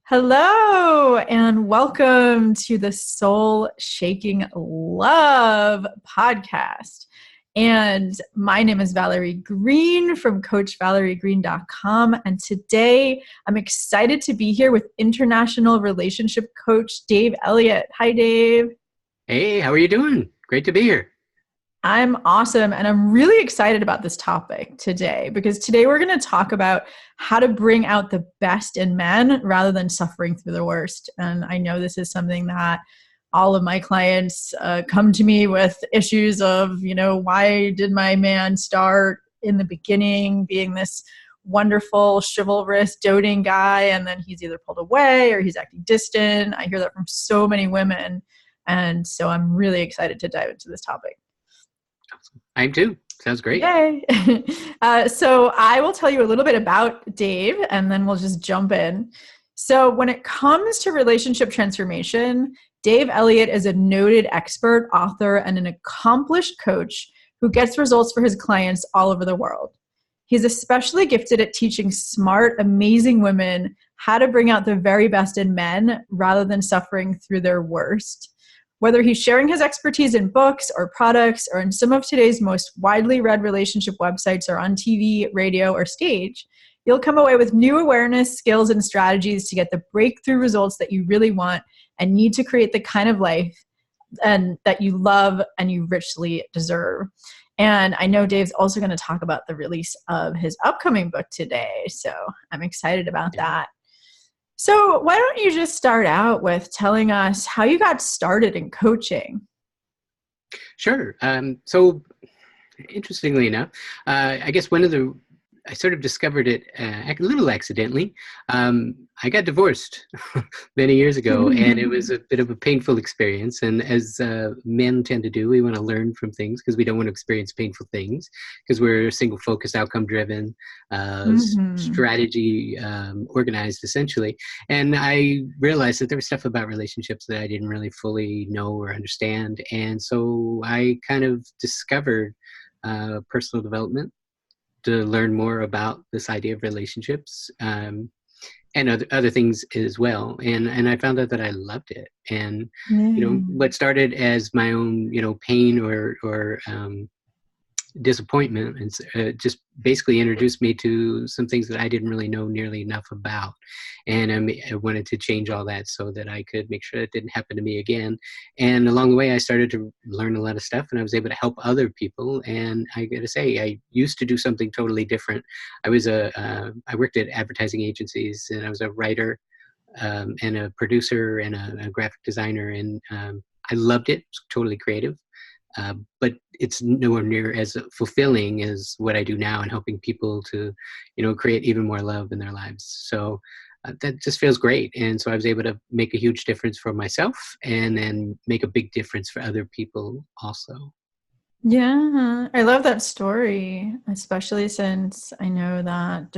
Hello, and welcome to the Soul Shaking Love podcast. And my name is Valerie Green from CoachValerieGreen.com. And today I'm excited to be here with international relationship coach Dave Elliott. Hi, Dave. Hey, how are you doing? Great to be here. I'm awesome. And I'm really excited about this topic today because today we're going to talk about how to bring out the best in men rather than suffering through the worst. And I know this is something that all of my clients come to me with issues of, why did my man start in the beginning being this wonderful, chivalrous, doting guy, and then he's either pulled away or he's acting distant. I hear that from so many women. And so I'm really excited to dive into this topic. I am too. Sounds great. Yay. So I will tell you a little bit about Dave, and then we'll just jump in. So when it comes to relationship transformation, Dave Elliott is a noted expert, author, and an accomplished coach who gets results for his clients all over the world. He's especially gifted at teaching smart, amazing women how to bring out the very best in men rather than suffering through their worst. Whether he's sharing his expertise in books or products or in some of today's most widely read relationship websites or on TV, radio, or stage, you'll come away with new awareness, skills, and strategies to get the breakthrough results that you really want and need to create the kind of life and that you love and you richly deserve. And I know Dave's also going to talk about the release of his upcoming book today, so I'm excited about that. So why don't you just start out with telling us how you got started in coaching? Sure. So interestingly enough, I guess I sort of discovered it a little accidentally. I got divorced many years ago, and it was a bit of a painful experience. And as men tend to do, we want to learn from things because we don't want to experience painful things because we're single-focused, outcome-driven, strategy organized, essentially. And I realized that there was stuff about relationships that I didn't really fully know or understand. And so I kind of discovered personal development to learn more about this idea of relationships and other things as well. And I found out that I loved it. And, what started as my own, pain or disappointment and just basically introduced me to some things that I didn't really know nearly enough about. And I wanted to change all that so that I could make sure it didn't happen to me again. And along the way, I started to learn a lot of stuff and I was able to help other people. And I got to say, I used to do something totally different. I worked at advertising agencies and I was a writer and a producer and a graphic designer. And I loved it. It was totally creative. But it's nowhere near as fulfilling as what I do now and helping people to, create even more love in their lives. So that just feels great. And so I was able to make a huge difference for myself and then make a big difference for other people also. Yeah, I love that story, especially since I know that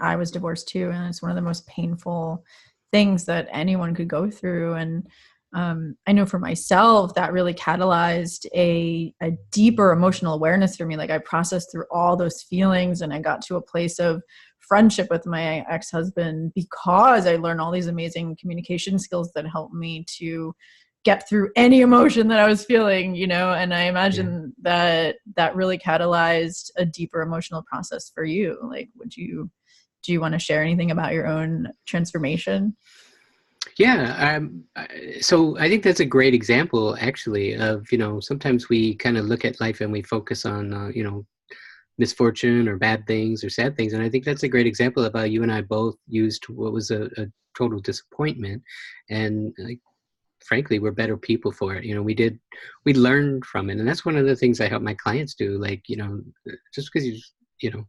I was divorced too, and it's one of the most painful things that anyone could go through. And I know for myself that really catalyzed a deeper emotional awareness for me. Like I processed through all those feelings and I got to a place of friendship with my ex-husband because I learned all these amazing communication skills that helped me to get through any emotion that I was feeling, and I imagine that really catalyzed a deeper emotional process for you. Like, do you want to share anything about your own transformation? Yeah. So I think that's a great example, actually, of, sometimes we kind of look at life and we focus on, misfortune or bad things or sad things. And I think that's a great example of how you and I both used what was a total disappointment. And frankly, we're better people for it. We learned from it. And that's one of the things I help my clients do. Like, just because you're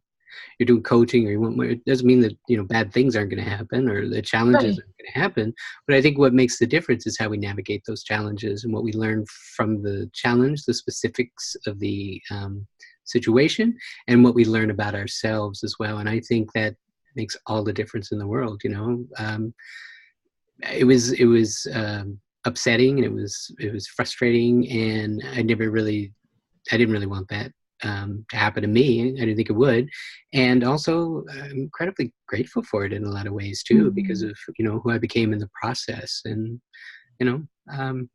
doing coaching or you want more, it doesn't mean that, bad things aren't going to happen or the challenges aren't going to happen. But I think what makes the difference is how we navigate those challenges and what we learn from the challenge, the specifics of the situation, and what we learn about ourselves as well. And I think that makes all the difference in the world. It was upsetting and it was frustrating, and I didn't really want that to happen to me. I didn't think it would. And also I'm incredibly grateful for it in a lot of ways too, because Mm. of, who I became in the process. And, you know, um,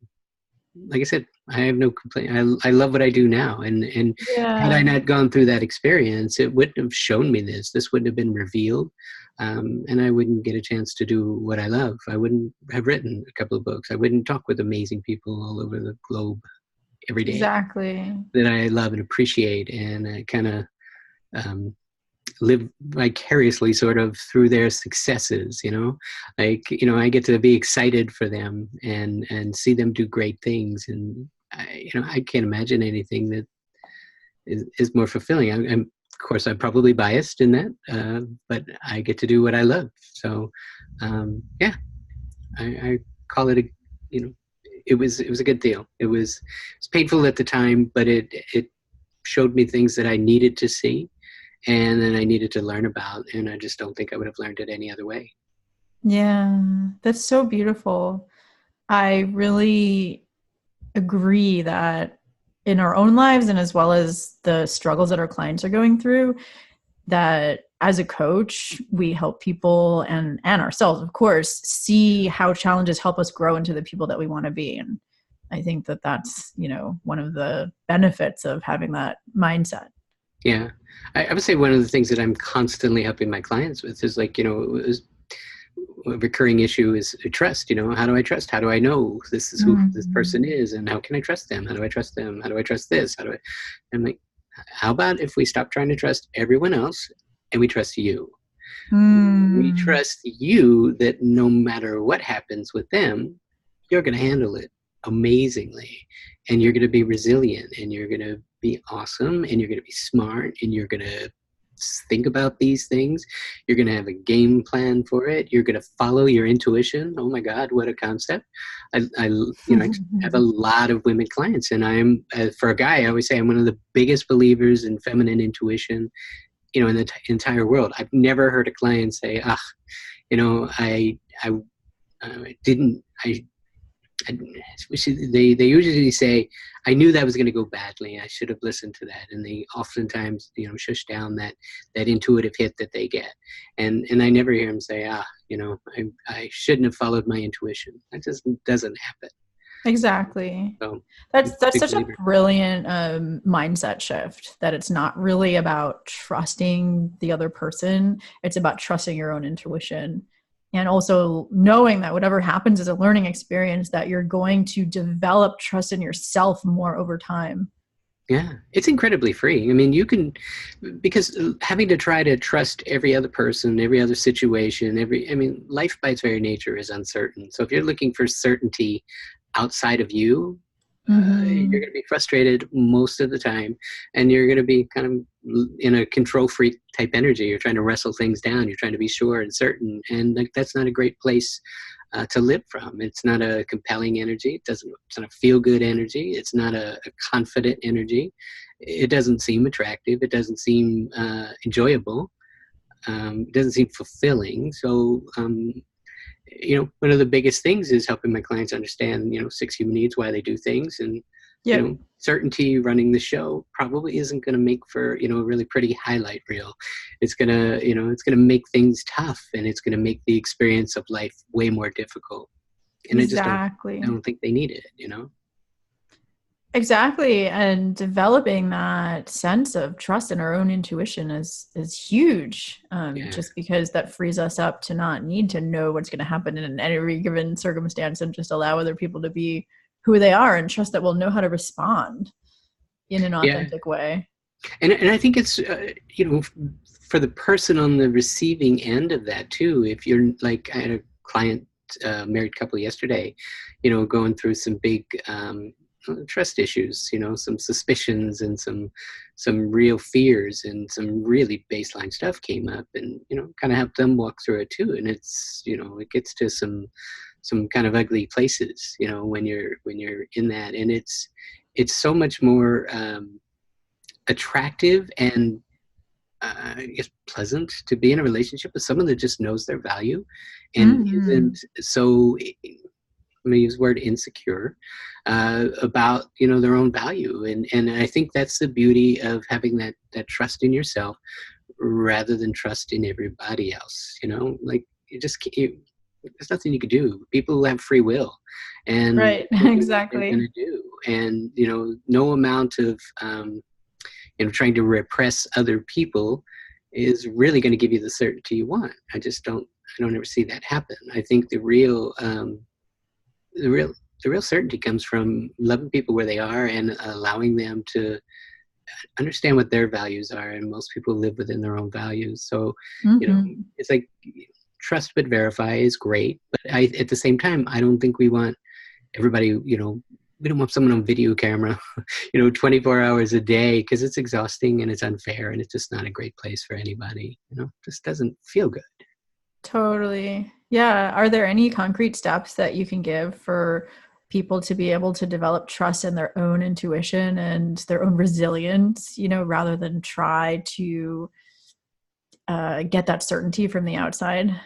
like I said, I have no complaint. I love what I do now. And had I Yeah. not gone through that experience, it wouldn't have shown me this. This wouldn't have been revealed. And I wouldn't get a chance to do what I love. I wouldn't have written a couple of books. I wouldn't talk with amazing people all over the globe every day Exactly. that I love and appreciate. And I kind of um, live vicariously sort of through their successes, like, I get to be excited for them and see them do great things. And I can't imagine anything that is more fulfilling. I'm of course I'm probably biased in that, but I get to do what I love. So yeah, I call it a, you know it was a good deal. It's painful at the time, but it showed me things that I needed to see and then I needed to learn about, and I just don't think I would have learned it any other way. Yeah, that's so beautiful. I really agree that in our own lives and as well as the struggles that our clients are going through, that as a coach, we help people and ourselves, of course, see how challenges help us grow into the people that we want to be. And I think that that's, one of the benefits of having that mindset. Yeah, I would say one of the things that I'm constantly helping my clients with is like, a recurring issue is trust. How do I trust? How do I know this is who this person Mm. is, and how can I trust them? How do I trust them? How do I trust this? I'm like, how about if we stop trying to trust everyone else and we trust you? We Mm. trust you that no matter what happens with them, you're going to handle it amazingly, and you're going to be resilient, and you're going to be awesome, and you're going to be smart, and you're going to think about these things. You're going to have a game plan for it. You're going to follow your intuition. Oh my God, what a concept. I have a lot of women clients, and I'm, for a guy, I always say I'm one of the biggest believers in feminine intuition, in the entire world. I've never heard a client say, I didn't, I, they usually say, I knew that was going to go badly. I should have listened to that. And they oftentimes, shush down that intuitive hit that they get. And I never hear them say, I shouldn't have followed my intuition. That just doesn't happen. Exactly. So That's big such a believer. brilliant mindset shift, that it's not really about trusting the other person. It's about trusting your own intuition, and also knowing that whatever happens is a learning experience, that you're going to develop trust in yourself more over time. Yeah, it's incredibly free. I mean, you can, because having to try to trust every other person, every other situation, life by its very nature is uncertain. So if you're looking for certainty outside of you, you're Mm-hmm. going to be frustrated most of the time, and you're going to be kind of in a control freak type energy. You're trying to wrestle things down. You're trying to be sure and certain, and like that's not a great place to live from. It's not a compelling energy. It's not a feel good energy. It's not a confident energy. It doesn't seem attractive. It doesn't seem enjoyable. It doesn't seem fulfilling. So, one of the biggest things is helping my clients understand, 6 human needs, why they do things. And, Yep. certainty running the show probably isn't going to make for, a really pretty highlight reel. It's going to make things tough, and it's going to make the experience of life way more difficult. And I Exactly. don't think they need it. Exactly. And developing that sense of trust in our own intuition is huge. Yeah. Just because that frees us up to not need to know what's going to happen in every given circumstance, and just allow other people to be who they are, and trust that we'll know how to respond in an Yeah. authentic way. And I think it's, for the person on the receiving end of that too, if you're like, I had a client, married couple yesterday, going through some big trust issues, some suspicions and some real fears, and some really baseline stuff came up, and, kind of helped them walk through it too. And it's, it gets to some kind of ugly places, when you're in that. And it's so much more attractive and I guess pleasant to be in a relationship with someone that just knows their value and Mm-hmm. isn't so I'm going to use the word insecure, about, you know, their own value. And I think that's the beauty of having that trust in yourself rather than trust in everybody else. You know, like you just can't, there's nothing you could do. People have free will, and Right. they're going to do what they're going Exactly. to do. And, you know, no amount of, you know, trying to repress other people is really going to give you the certainty you want. I don't ever see that happen. I think the real, the real certainty comes from loving people where they are and allowing them to understand what their values are. And most people live within their own values. So, you know, Hmm. it's like trust but verify is great. But at the same time, I don't think we want everybody, you know, we don't want someone on video camera, you know, 24 hours a day, because it's exhausting and it's unfair and it's just not a great place for anybody. You know, it just doesn't feel good. Totally. Yeah. Are there any concrete steps that you can give for people to be able to develop trust in their own intuition and their own resilience, rather than try to get that certainty from the outside?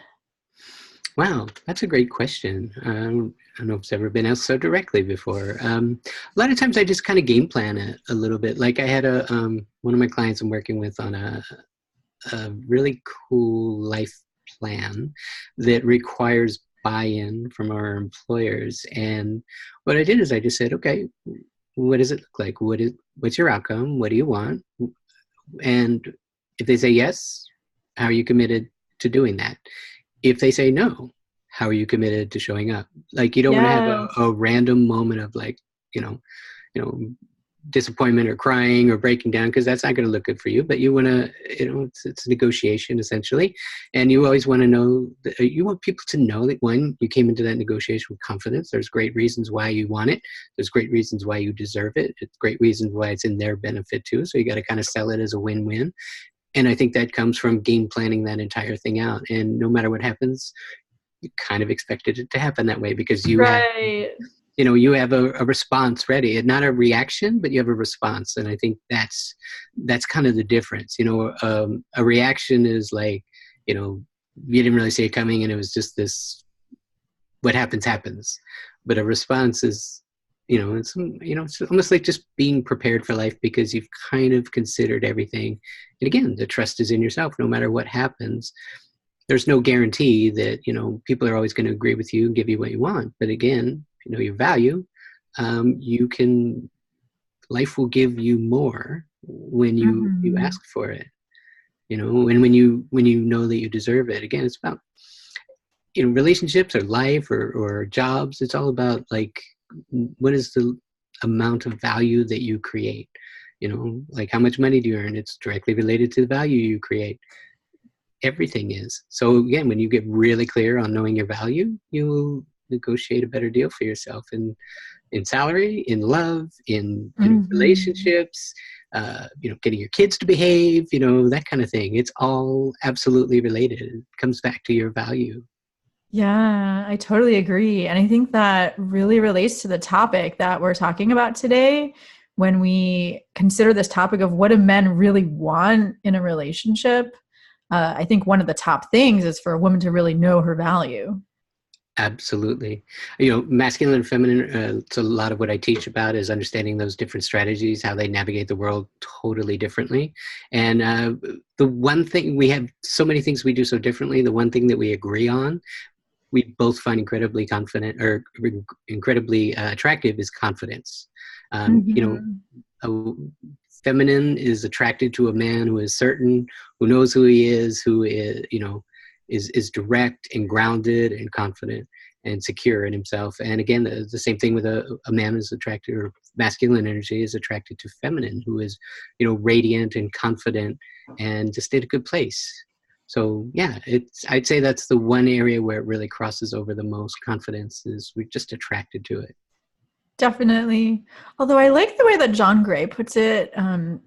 Wow, that's a great question. I don't know if it's ever been asked so directly before. A lot of times I just kind of game plan it a little bit. Like I had one of my clients I'm working with on a really cool life plan that requires buy-in from our employers. And what I did is I just said, okay, what does it look like? What's your outcome? What do you want? And if they say yes, how are you committed to doing that? If they say no, how are you committed to showing up? Like you don't want to have Yes. a random moment of like, you know, you know, disappointment or crying or breaking down, because that's not going to look good for you. But you want to, you know, it's a negotiation essentially, and you always want to know that, you want people to know that when you came into that negotiation with confidence, there's great reasons why you want it, there's great reasons why you deserve it, it's great reasons why it's in their benefit too. So you got to kind of sell it as a win-win. And I think that comes from game planning that entire thing out. And no matter what happens, you kind of expected it to happen that way because you have, Right. you know, you have a response ready, and not a reaction, but you have a response. And I think that's kind of the difference. You know, a reaction is like, you know, you didn't really see it coming, and it was just this. What happens. But a response is, you know, it's almost like just being prepared for life because you've kind of considered everything. And again, the trust is in yourself. No matter what happens, there's no guarantee that, you know, people are always going to agree with you and give you what you want. But again, if you know your value, you can, life will give you more when you Hmm. ask for it, you know, and when you know that you deserve it. Again, it's about, you know, relationships or life or jobs. It's all about like, what is the amount of value that you create? You know, like how much money do you earn? It's directly related to the value you create. Everything is. So again, when you get really clear on knowing your value, you'll negotiate a better deal for yourself in salary, in love, in, you know, Hmm. relationships, you know, getting your kids to behave, you know, that kind of thing. It's all absolutely related. It comes back to your value. Yeah, I totally agree. And I think that really relates to the topic that we're talking about today. When we consider this topic of what do men really want in a relationship, I think one of the top things is for a woman to really know her value. Absolutely. You know, masculine and feminine, it's a lot of what I teach about is understanding those different strategies, how they navigate the world totally differently. And the one thing, we have so many things we do so differently. The one thing that we agree on, we both find incredibly confident or incredibly attractive is confidence. You know, Hmm. a feminine is attracted to a man who is certain, who knows who he is, who is, you know, is direct and grounded and confident and secure in himself. And again, the same thing with a man who's attracted, or masculine energy is attracted to feminine, who is, you know, radiant and confident and just in a good place. So yeah, I'd say that's the one area where it really crosses over the most. Confidence is, we're just attracted to it. Definitely. Although I like the way that John Gray puts it.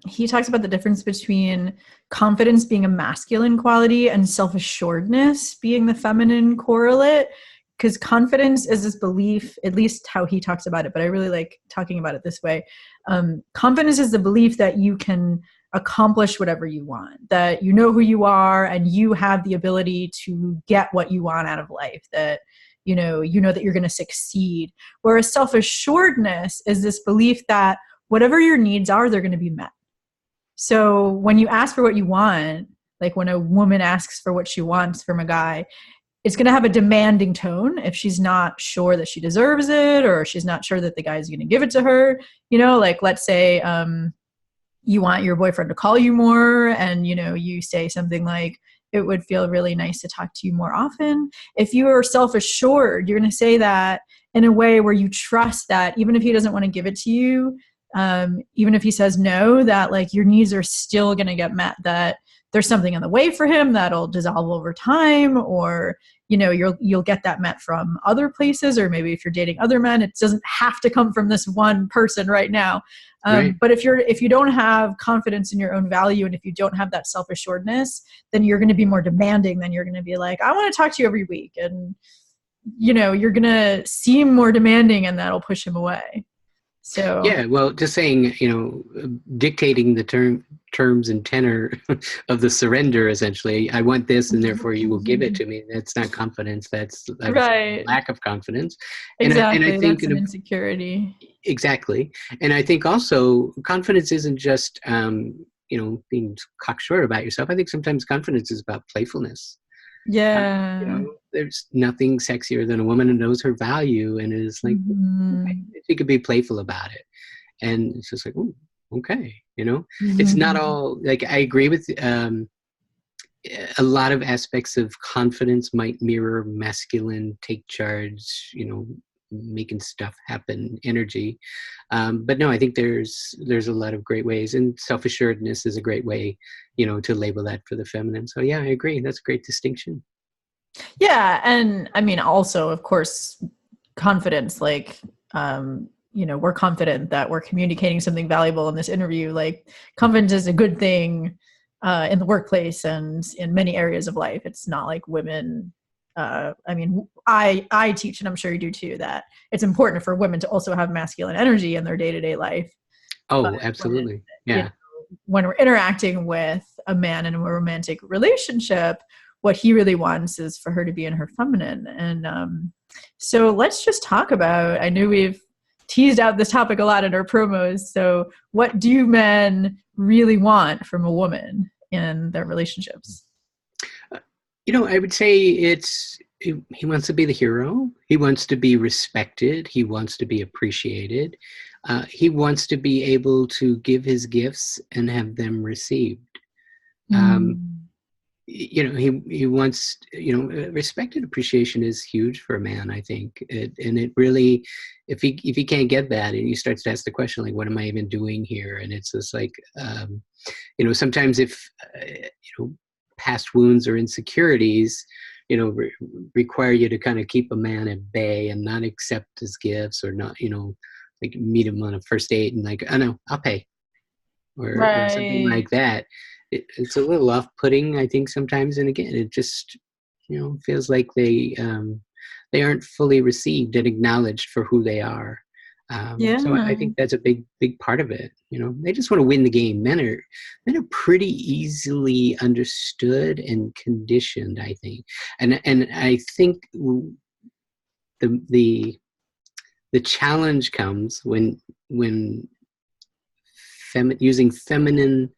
He talks about the difference between confidence being a masculine quality and self assuredness being the feminine correlate. Because confidence is this belief, at least how he talks about it, but I really like talking about it this way. Confidence is the belief that you can accomplish whatever you want, that you know who you are and you have the ability to get what you want out of life, that you know that you're going to succeed. Whereas self-assuredness is this belief that whatever your needs are, they're going to be met. So when you ask for what you want, like when a woman asks for what she wants from a guy, it's going to have a demanding tone if she's not sure that she deserves it, or she's not sure that the guy is going to give it to her. Like let's say you want your boyfriend to call you more, and you say something like, it would feel really nice to talk to you more often. If you are self-assured, you're going to say that in a way where you trust that even if he doesn't want to give it to you, even if he says no, that like your needs are still going to get met, that there's something in the way for him that'll dissolve over time, or you'll get that met from other places, or maybe if you're dating other men, it doesn't have to come from this one person right now. Right. But if you don't have confidence in your own value, and if you don't have that self-assuredness, then you're going to be more demanding. Then you're going to be like, I want to talk to you every week, and you're going to seem more demanding, and that'll push him away. So yeah, well, just saying, dictating the terms and tenor of the surrender, essentially. I want this, and therefore you will give it to me. That's not confidence. That's right. lack of confidence. Exactly. And I think that's an insecurity. Exactly. And I think also confidence isn't just, being cocksure about yourself. I think sometimes confidence is about playfulness. Yeah. There's nothing sexier than a woman who knows her value and is like, okay, she could be playful about it. And it's just like, oh, okay. It's not all like, I agree with a lot of aspects of confidence might mirror masculine take charge, making stuff happen energy. But no, I think there's a lot of great ways, and self-assuredness is a great way, to label that for the feminine. So yeah, I agree. That's a great distinction. Yeah. And I mean, also, of course, confidence, like, we're confident that we're communicating something valuable in this interview. Like, confidence is a good thing in the workplace and in many areas of life. It's not like women. I teach, and I'm sure you do too, that it's important for women to also have masculine energy in their day-to-day life. Oh, absolutely. Yeah. When we're interacting with a man in a romantic relationship, what he really wants is for her to be in her feminine. And so let's just talk about, I know we've teased out this topic a lot in our promos. So what do men really want from a woman in their relationships? I would say he wants to be the hero. He wants to be respected. He wants to be appreciated. He wants to be able to give his gifts and have them received. He wants, respect and appreciation is huge for a man, I think. And it really, if he can't get that, and he starts to ask the question, like, what am I even doing here? And it's just like, sometimes if, past wounds or insecurities, require you to kind of keep a man at bay and not accept his gifts, or not, like meet him on a first date and like, oh no, I'll pay, or something like that. It's a little off-putting, I think, sometimes. And again, it just, feels like they aren't fully received and acknowledged for who they are. So I think that's a big part of it. They just want to win the game. Men are pretty easily understood and conditioned, I think. And I think the challenge comes when using feminine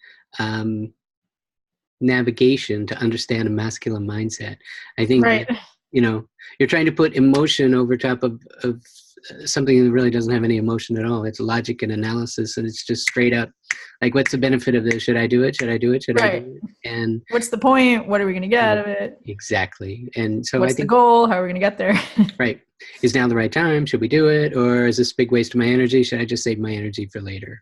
navigation to understand a masculine mindset. I think right. that, you're trying to put emotion over top of something that really doesn't have any emotion at all. It's logic and analysis, and it's just straight up like, what's the benefit of this? Should I do it? Should I do it? Should I do it? And what's the point? What are we going to get out of it? Exactly. And so what's I think the goal? How are we going to get there? Right. Is now the right time? Should we do it? Or is this a big waste of my energy? Should I just save my energy for later?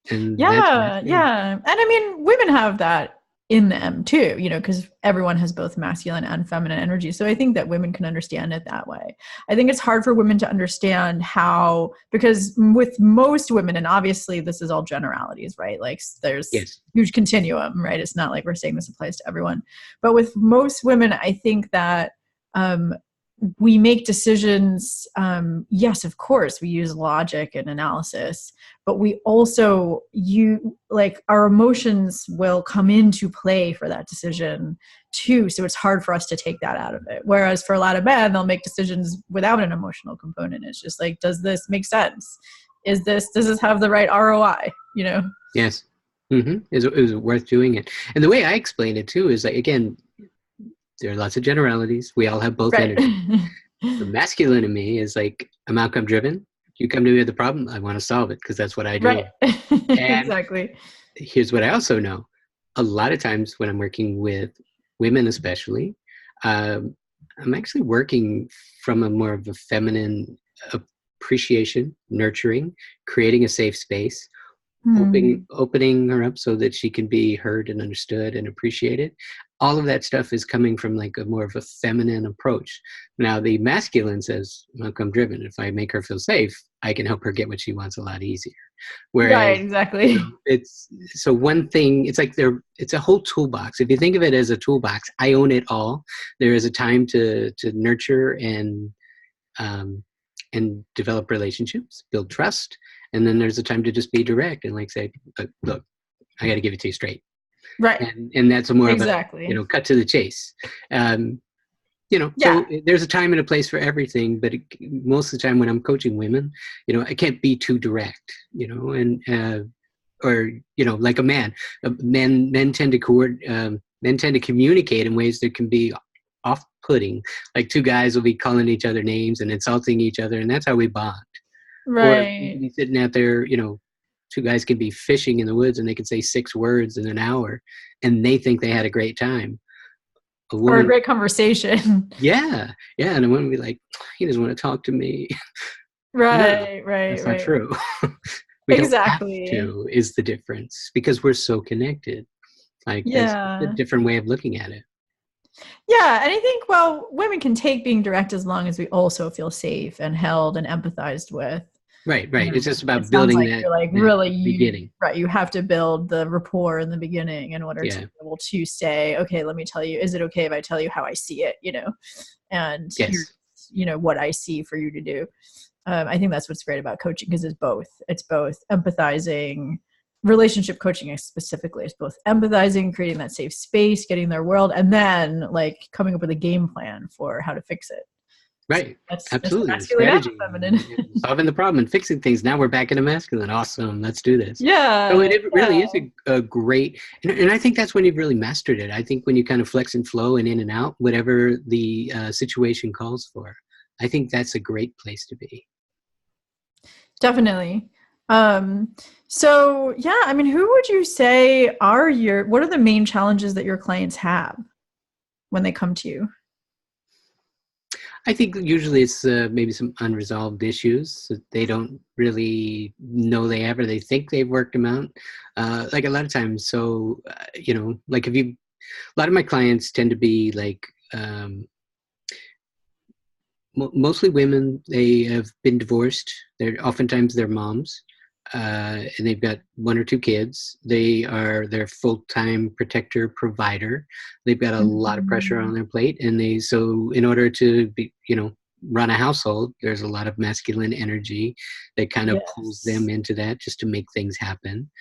And yeah. And I mean, women have that in them too, because everyone has both masculine and feminine energy. So I think that women can understand it that way. I think it's hard for women to understand how, because with most women, and obviously this is all generalities, right? Like there's huge continuum, right? It's not like we're saying this applies to everyone. But with most women, I think that we make decisions. Yes, of course, we use logic and analysis, but we also our emotions will come into play for that decision too. So it's hard for us to take that out of it. Whereas for a lot of men, they'll make decisions without an emotional component. It's just like, does this make sense? Does this have the right ROI? Yes. Is it worth doing it? And the way I explain it too is like, again, there are lots of generalities. We all have both Right. energy. The masculine in me is like, I'm outcome driven. You come to me with a problem, I want to solve it because that's what I do. Right. And Exactly. here's what I also know. A lot of times when I'm working with women especially, I'm actually working from a more of a feminine appreciation, nurturing, creating a safe space, opening her up so that she can be heard and understood and appreciated. All of that stuff is coming from like a more of a feminine approach. Now the masculine says, outcome driven. If I make her feel safe, I can help her get what she wants a lot easier. Whereas, Right, exactly. it's so one thing, it's like it's a whole toolbox. If you think of it as a toolbox, I own it all. There is a time to nurture and develop relationships, build trust. And then there's a time to just be direct and like say, look, I got to give it to you straight. Right. And that's more exactly. of a, cut to the chase. Yeah. So there's a time and a place for everything, but most of the time when I'm coaching women, I can't be too direct, or, like a man. Men tend to communicate in ways that can be off-putting. Like two guys will be calling each other names and insulting each other, and that's how we bond. Or you can Right. be sitting out there, two guys can be fishing in the woods and they can say 6 words in an hour and they think they had a great time. A Or a woman, great conversation. yeah, and a woman would be like, he doesn't want to talk to me. No, Right. that's not true. We don't have Exactly. to, is the difference, because we're so connected. Like, that's a Yeah. different way of looking at it. Yeah. And I think, women can take being direct as long as we also feel safe and held and empathized with. Right. It's just about It sounds building like that, you're like that really beginning. you have to build the rapport in the beginning in order to be able to say, okay, let me tell you, is it okay if I tell you how I see it, and Yes. here's what I see for you to do. I think that's what's great about coaching, because it's both empathizing. Relationship coaching specifically is both empathizing, creating that safe space, getting their world, and then like coming up with a game plan for how to fix it. Right. So that's Absolutely. The masculine and strategy, feminine. solving the problem and fixing things. Now we're back into masculine. Awesome. Let's do this. So Yeah. it really is a great, and I think that's when you've really mastered it. I think when you kind of flex and flow and in and out, whatever the situation calls for, I think that's a great place to be. Definitely. So yeah, I mean, who would you say what are the main challenges that your clients have when they come to you? I think usually it's maybe some unresolved issues that they don't really know they have, or they think they've worked them out. Like a lot of times, so, like a lot of my clients tend to be like, mostly women. They have been divorced. Oftentimes they're moms, and they've got 1 or 2 kids. They are their full-time protector provider. They've got a lot of pressure on their plate, and so in order to be, run a household, there's a lot of masculine energy that kind of pulls them into that just to make things happen.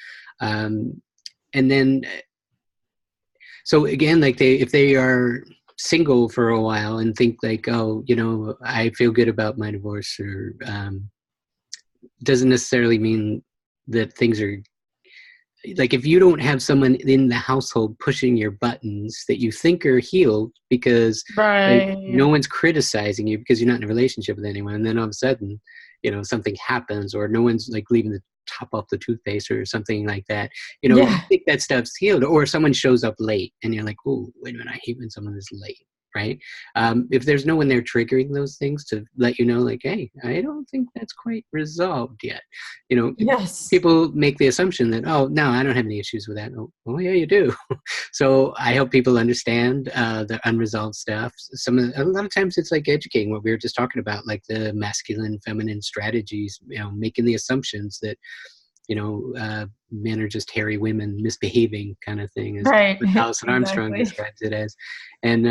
And then, so again, like if they are single for a while and think like, oh, I feel good about my divorce, or doesn't necessarily mean that things are like, if you don't have someone in the household pushing your buttons that you think are healed because like no one's criticizing you because you're not in a relationship with anyone, and then all of a sudden, something happens, or no one's like leaving the top off the toothpaste or something like that, you think that stuff's healed, or someone shows up late and you're like, oh, wait a minute, I hate when someone is late. Right? If there's no one there triggering those things to let you know, like, hey, I don't think that's quite resolved yet. People make the assumption that, oh, no, I don't have any issues with that. Oh yeah, you do. So I help people understand the unresolved stuff. A lot of times it's like educating what we were just talking about, like the masculine, feminine strategies, making the assumptions that, men are just hairy women misbehaving kind of thing, as Right. Alison Armstrong Exactly. describes it as. And,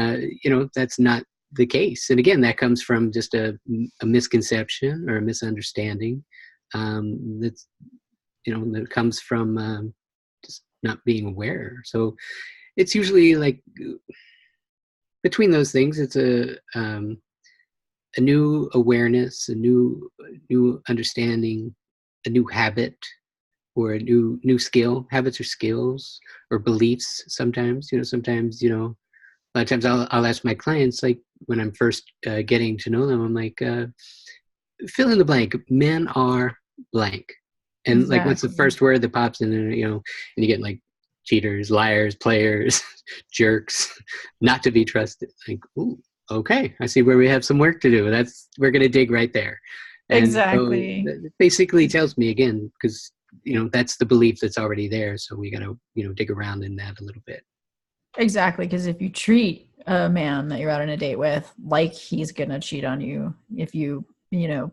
that's not the case. And again, that comes from just a misconception or a misunderstanding, that's, that comes from just not being aware. So it's usually like between those things, it's a new awareness, a new understanding, a new habit, or a new skill. Habits or skills or beliefs. Sometimes a lot of times I'll ask my clients, like when I'm first getting to know them, I'm like, fill in the blank. Men are blank, and like, what's the Exactly. first word that pops in? And and you get like cheaters, liars, players, jerks, not to be trusted. Like, ooh, okay, I see where we have some work to do. We're gonna dig right there, and so Exactly. that basically tells me again, because that's the belief that's already there. So we gotta dig around in that a little bit. Exactly. Because if you treat a man that you're out on a date with like he's going to cheat on you, if you,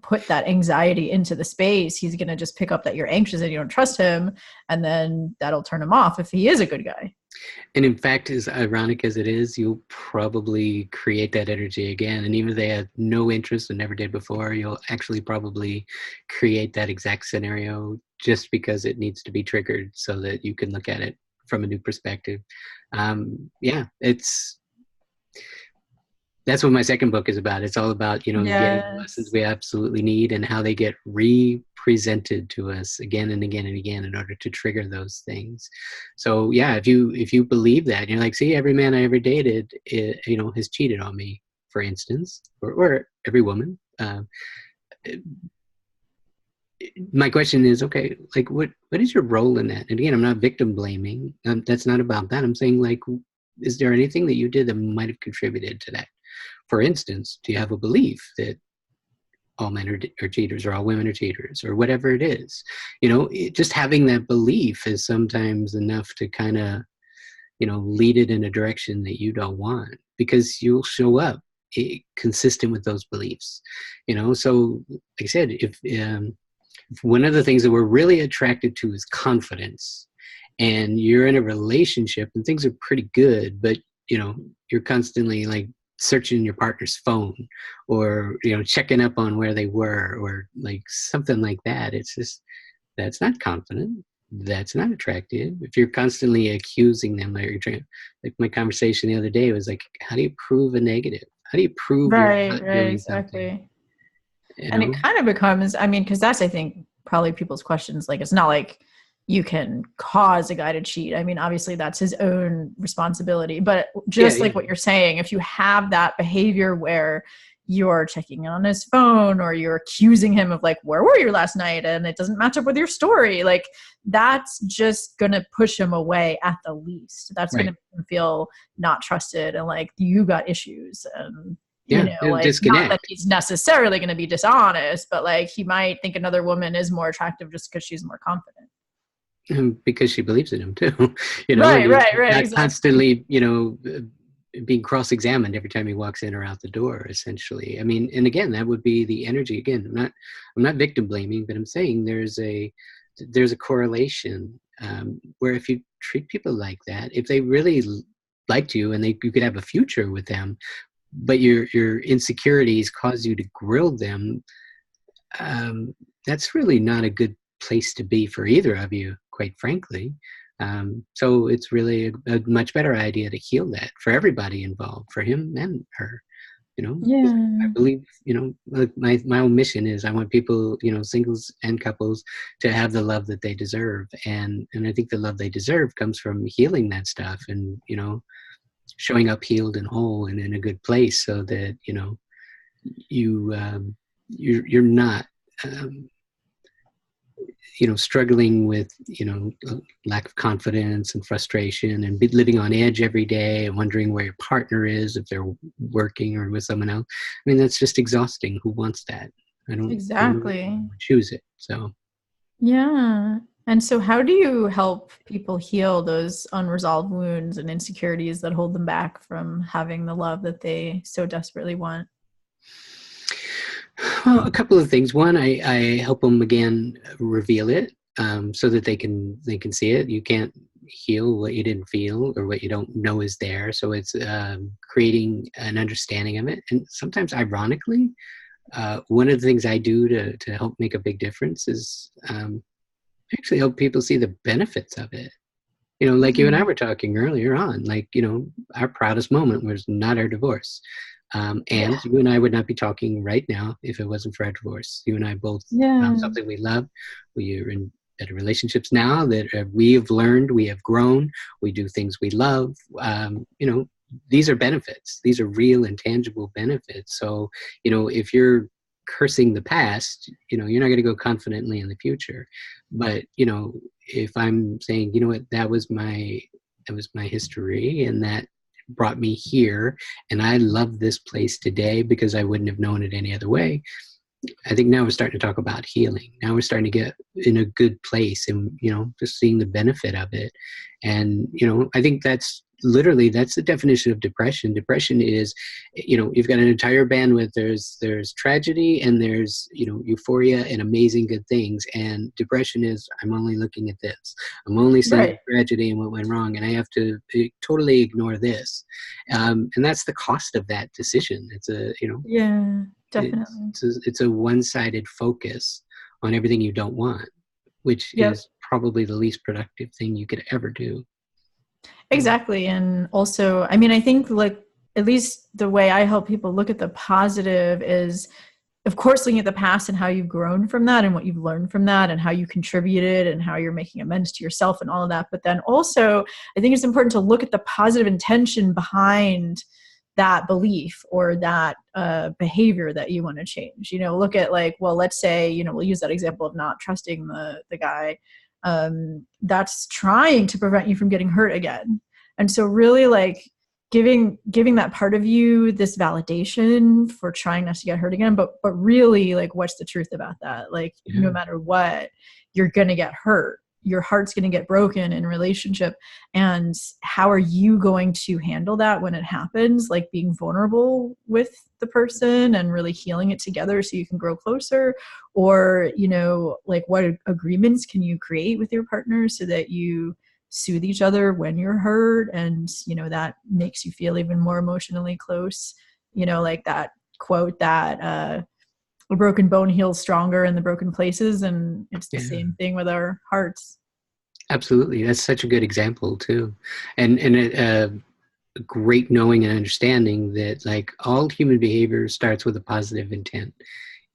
put that anxiety into the space, he's going to just pick up that you're anxious and you don't trust him. And then that'll turn him off if he is a good guy. And in fact, as ironic as it is, you'll probably create that energy again. And even if they had no interest and never did before, you'll actually probably create that exact scenario just because it needs to be triggered so that you can look at it from a new perspective. Yeah, that's what my second book is about. It's all about, getting the lessons Yes. we absolutely need and how they get re-presented to us again and again and again in order to trigger those things. So yeah, if you believe that, and you're like, see, every man I ever dated, has cheated on me, for instance, or every woman. My question is, okay, like what is your role in that? And again, I'm not victim blaming. That's not about that. I'm saying, like, is there anything that you did that might have contributed to that? For instance, do you have a belief that all men are cheaters, or all women are cheaters, or whatever it is? Just having that belief is sometimes enough to kind of, lead it in a direction that you don't want, because you'll show up consistent with those beliefs. So like I said, if one of the things that we're really attracted to is confidence, and you're in a relationship and things are pretty good, but you're constantly like searching your partner's phone, or checking up on where they were, or like something like that. It's just, that's not confident, that's not attractive. If you're constantly accusing them, like you're trying, like my conversation the other day was like, how do you prove a negative? How do you prove you're Right. not Right. doing something? Exactly. And it kind of becomes, I mean, because that's, I think, probably people's questions. Like, it's not like you can cause a guy to cheat. I mean, obviously, that's his own responsibility. But Yeah, just yeah, like what you're saying, if you have that behavior where you're checking on his phone, or you're accusing him of, like, where were you last night? And it doesn't match up with your story. Like, that's just going to push him away at the least. That's going to right. make him feel not trusted and like you got issues. And Yeah, it'll like, not that disconnect. he's necessarily going to be dishonest, but like he might think another woman is more attractive just because she's more confident. Because she believes in him too. I Right, mean, right, right, not exactly. constantly, being cross-examined every time he walks in or out the door, essentially. I mean, and again, that would be the energy. Again, I'm not victim blaming, but I'm saying there's a correlation, where if you treat people like that, if they really liked you and you could have a future with them, but your insecurities cause you to grill them, that's really not a good place to be for either of you, quite frankly. So it's really a much better idea to heal that for everybody involved, for him and her. 'Cause I Yeah. believe, like my own mission is, I want people, singles and couples, to have the love that they deserve, and I think the love they deserve comes from healing that stuff, and showing up healed and whole and in a good place, so that you you're not um, struggling with lack of confidence and frustration, and living on edge every day and wondering where your partner is, if they're working or with someone else. I mean, that's just exhausting. Who wants that? I don't Exactly. choose it. So Yeah. And so, how do you help people heal those unresolved wounds and insecurities that hold them back from having the love that they so desperately want? well, a couple of things. One, I help them again reveal it, so that they can see it. You can't heal what you didn't feel or what you don't know is there. So it's creating an understanding of it. And sometimes, ironically, one of the things I do to help make a big difference is actually help people see the benefits of it. Like you and I were talking earlier on, like, our proudest moment was not our divorce. And you and I would not be talking right now if it wasn't for our divorce. You and I both found something we love. We are in better relationships now that we have learned, we have grown, we do things we love. These are benefits. These are real and tangible benefits. So, if you're cursing the past, you're not going to go confidently in the future. But, if I'm saying, what, that was my history, and that brought me here, and I love this place today because I wouldn't have known it any other way. I think now we're starting to talk about healing. Now we're starting to get in a good place, and just seeing the benefit of it. And I think that's the definition of depression. Depression is, you've got an entire bandwidth. There's tragedy, and there's euphoria and amazing good things. And depression is, I'm only looking at this. I'm only seeing the tragedy and what went wrong, and I have to totally ignore this. And that's the cost of that decision. It's definitely. It's a one-sided focus on everything you don't want, which is probably the least productive thing you could ever do. Exactly. And also, I mean, I think, like, at least the way I help people look at the positive is, of course, looking at the past and how you've grown from that and what you've learned from that and how you contributed and how you're making amends to yourself and all of that. But then also, I think it's important to look at the positive intention behind that belief or that behavior that you want to change. Look at, like, well, let's say, we'll use that example of not trusting the guy. That's trying to prevent you from getting hurt again. And so really, like, giving that part of you this validation for trying not to get hurt again, but really, like, what's the truth about that? Like, no matter what, you're going to get hurt. Your heart's going to get broken in a relationship. And how are you going to handle that when it happens? Like, being vulnerable with the person and really healing it together so you can grow closer. Or, like, what agreements can you create with your partner so that you soothe each other when you're hurt, and that makes you feel even more emotionally close. Like that quote that a broken bone heals stronger in the broken places, and it's the same thing with our hearts. Absolutely. That's such a good example too. And a great knowing and understanding that, like, all human behavior starts with a positive intent.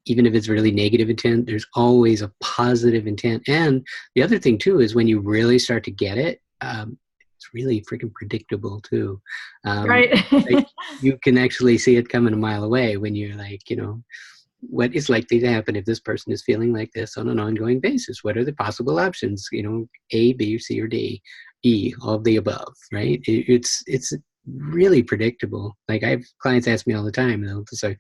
Even if it's really negative intent, there's always a positive intent. And the other thing too is, when you really start to get it, it's really freaking predictable too. Right. Like, you can actually see it coming a mile away when you're like, what is likely to happen if this person is feeling like this on an ongoing basis? What are the possible options? A, B, C, or D, E, all of the above, right? It's really predictable. Like, I have clients ask me all the time, they'll say,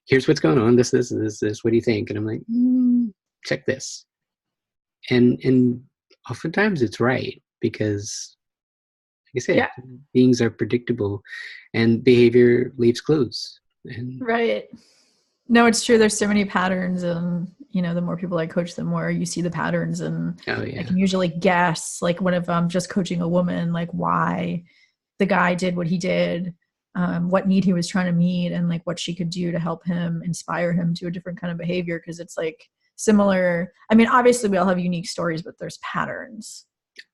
here's what's going on, this, what do you think? And I'm like, check this. And oftentimes it's right, because, like I said, beings are predictable, and behavior leaves clues. Right. No, it's true. There's so many patterns, and the more people I coach, the more you see the patterns, and I can usually guess, like, when if I'm just coaching a woman, like, why the guy did what he did, what need he was trying to meet, and like what she could do to help him, inspire him to a different kind of behavior. Because it's like similar. I mean, obviously we all have unique stories, but there's patterns.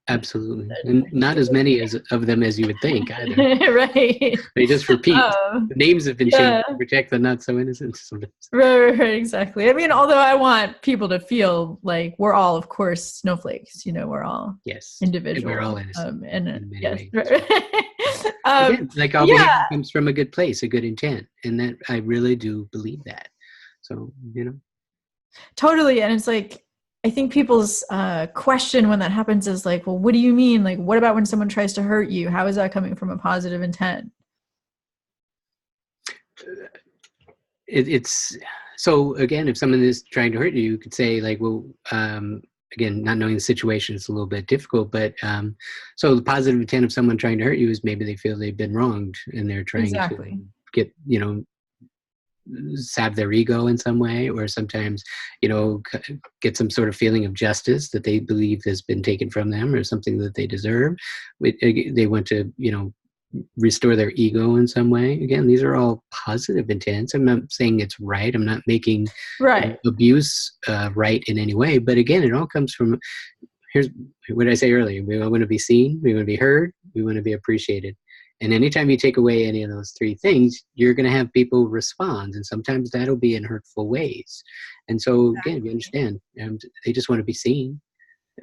Absolutely. And not as many of them as you would think either. Right. They just repeat. The names have been changed to protect the not so innocent. Right, exactly. I mean, although I want people to feel like we're all, of course, snowflakes. We're all individual. We're all innocent. And yes. Right. Again, like, all behavior comes from a good place, a good intent. And that, I really do believe that. So, Totally. And it's like, I think people's question when that happens is like, well, what do you mean? Like, what about when someone tries to hurt you? How is that coming from a positive intent? It's so, again, if someone is trying to hurt you, you could say, like, well, again, not knowing the situation is a little bit difficult, but so the positive intent of someone trying to hurt you is maybe they feel they've been wronged, and they're trying to get, salve their ego in some way, or sometimes, get some sort of feeling of justice that they believe has been taken from them, or something that they deserve. They want to, restore their ego in some way. Again, these are all positive intents. I'm not saying it's right. I'm not making Right. abuse right in any way. But again, it all comes from, here's what did I say earlier. We want to be seen. We want to be heard. We want to be appreciated. And anytime you take away any of those three things, you're going to have people respond. And sometimes that'll be in hurtful ways. And so, again, you understand, they just want to be seen.